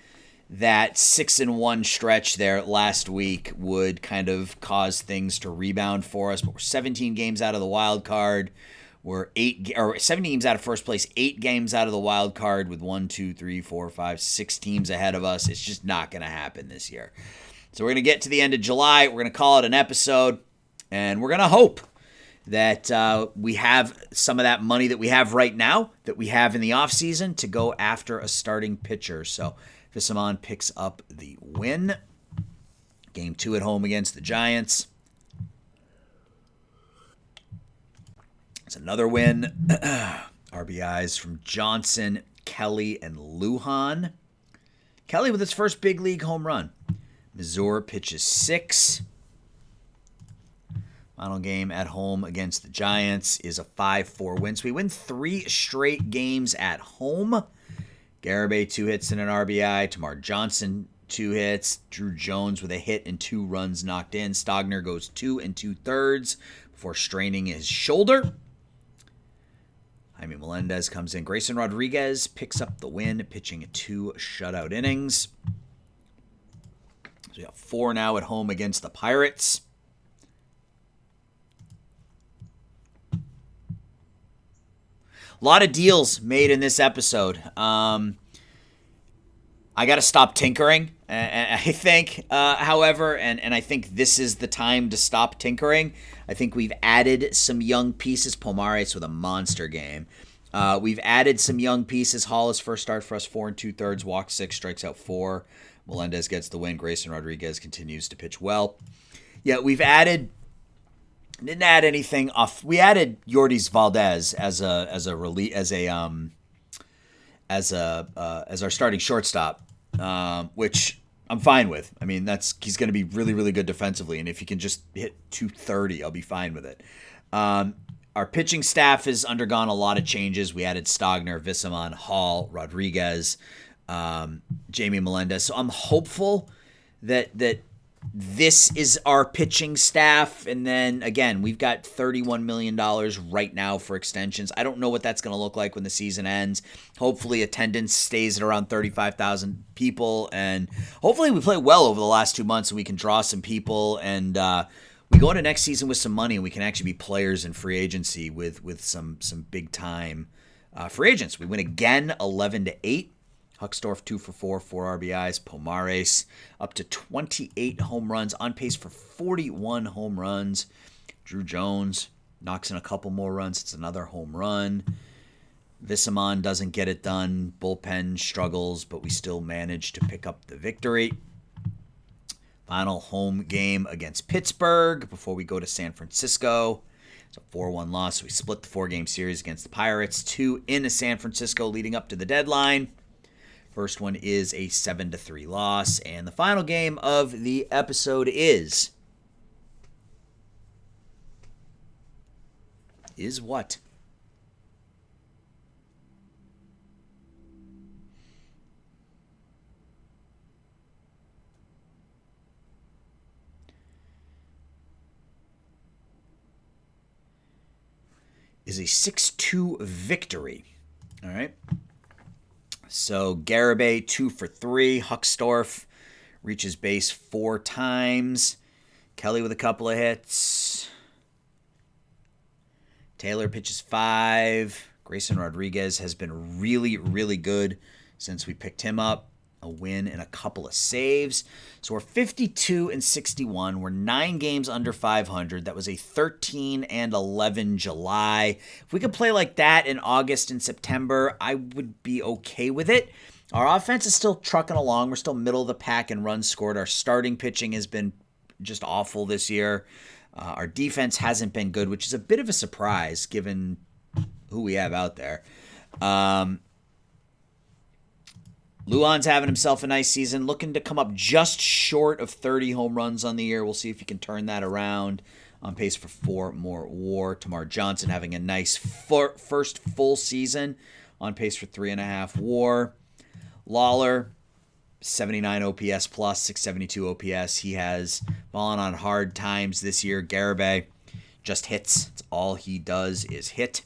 that 6-1 stretch there last week would kind of cause things to rebound for us, but we're 17 games out of the wild card. We're 7 games out of first place, 8 games out of the wild card with 1, 2, 3, 4, 5, 6 teams ahead of us. It's just not going to happen this year. So we're going to get to the end of July. We're going to call it an episode, and we're going to hope that we have some of that money that we have right now, that we have in the offseason, to go after a starting pitcher. So Visamon picks up the win. Game 2 at home against the Giants. It's another win. RBIs from Johnson, Kelly, and Lujan. Kelly with his first big league home run. Missouri pitches 6. Final game at home against the Giants is a 5-4 win. So we win 3 straight games at home. Garibay 2 hits and an RBI. Tamar Johnson 2 hits. Drew Jones with a hit and 2 runs knocked in. Stogner goes 2 2/3 before straining his shoulder. Jaime Melendez comes in. Grayson Rodriguez picks up the win, pitching 2 shutout innings. So we got 4 now at home against the Pirates. A lot of deals made in this episode. I got to stop tinkering, I think, however, and I think this is the time to stop tinkering. I think we've added some young pieces. Pomares with a monster game. We've added some young pieces. Hollis first start for us, 4 2/3, walked 6, strikes out 4. Melendez gets the win. Grayson Rodriguez continues to pitch well. Yeah, we've added. Didn't add anything off. We added Yordis Valdez as our starting shortstop, which I'm fine with. I mean, he's going to be really, really good defensively, and if he can just hit 230, I'll be fine with it. Our pitching staff has undergone a lot of changes. We added Stogner, Visamon, Hall, Rodriguez, Jamie Melendez. So I'm hopeful that this is our pitching staff. And then, again, we've got $31 million right now for extensions. I don't know what that's going to look like when the season ends. Hopefully attendance stays at around 35,000 people. And hopefully we play well over the last 2 months and we can draw some people. And we go into next season with some money and we can actually be players in free agency with some big-time free agents. We win again 11-8. Huckstorf 2 for 4, 4 RBIs. Pomares up to 28 home runs, on pace for 41 home runs. Drew Jones knocks in a couple more runs. It's another home run. Visamon doesn't get it done. Bullpen struggles, but we still manage to pick up the victory. Final home game against Pittsburgh before we go to San Francisco. It's a 4-1 loss. So we split the 4-game series against the Pirates. 2 in San Francisco leading up to the deadline. First one is a 7-3 loss. And the final game of the episode is what? Is a 6-2 victory. All right. So Garibay 2 for 3. Huckstorf reaches base 4 times. Kelly with a couple of hits. Taylor pitches 5. Grayson Rodriguez has been really, really good since we picked him up. A win and a couple of saves. So we're 52-61. We're 9 games under 500. That was a 13-11 July. If we could play like that in August and September, I would be okay with it. Our offense is still trucking along. We're still middle of the pack in runs scored. Our starting pitching has been just awful this year. Our defense hasn't been good, which is a bit of a surprise given who we have out there. Luan's having himself a nice season, looking to come up just short of 30 home runs on the year. We'll see if he can turn that around. On pace for 4 more WAR. Tamar Johnson having a nice first full season, on pace for 3.5 WAR. Lawler, 79 OPS plus, 672 OPS. He has fallen on hard times this year. Garibay just hits. That's all he does is hit.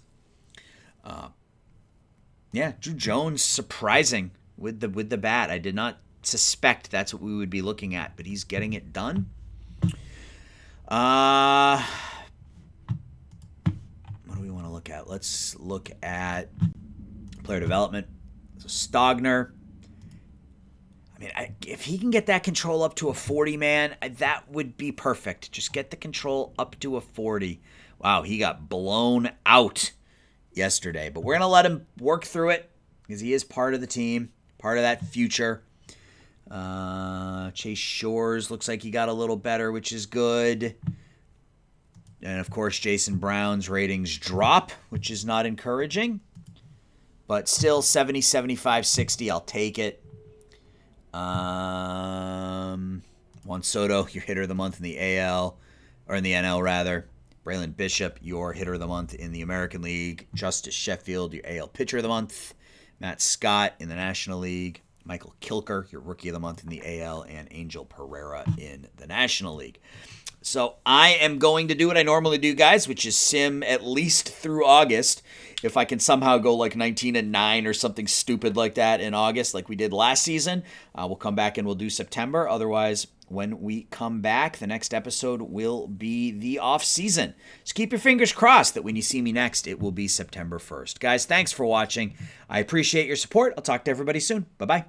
Drew Jones, surprising with the bat. I did not suspect that's what we would be looking at, but he's getting it done. What do we want to look look at? Let's look at player development. So Stogner. I mean, if he can get that control up to a 40, man, that would be perfect. Just get the control up to a 40. Wow, he got blown out yesterday. But we're going to let him work through it because he is part of the team, part of that future. Chase Shores looks like he got a little better, which is good. And, of course, Jason Brown's ratings drop, which is not encouraging. But still, 70, 75, 60, I'll take it. Juan Soto, your hitter of the month in the AL, or in the NL rather. Braylon Bishop, your hitter of the month in the American League. Justice Sheffield, your AL pitcher of the month. Matt Scott in the National League. Michael Kilker, your rookie of the month in the AL. And Angel Pereira in the National League. So I am going to do what I normally do, guys, which is sim at least through August. If I can somehow go like 19-9 or something stupid like that in August, like we did last season, we'll come back and we'll do September. Otherwise, when we come back, the next episode will be the off season. So keep your fingers crossed that when you see me next, it will be September 1st. Guys, thanks for watching. I appreciate your support. I'll talk to everybody soon. Bye-bye.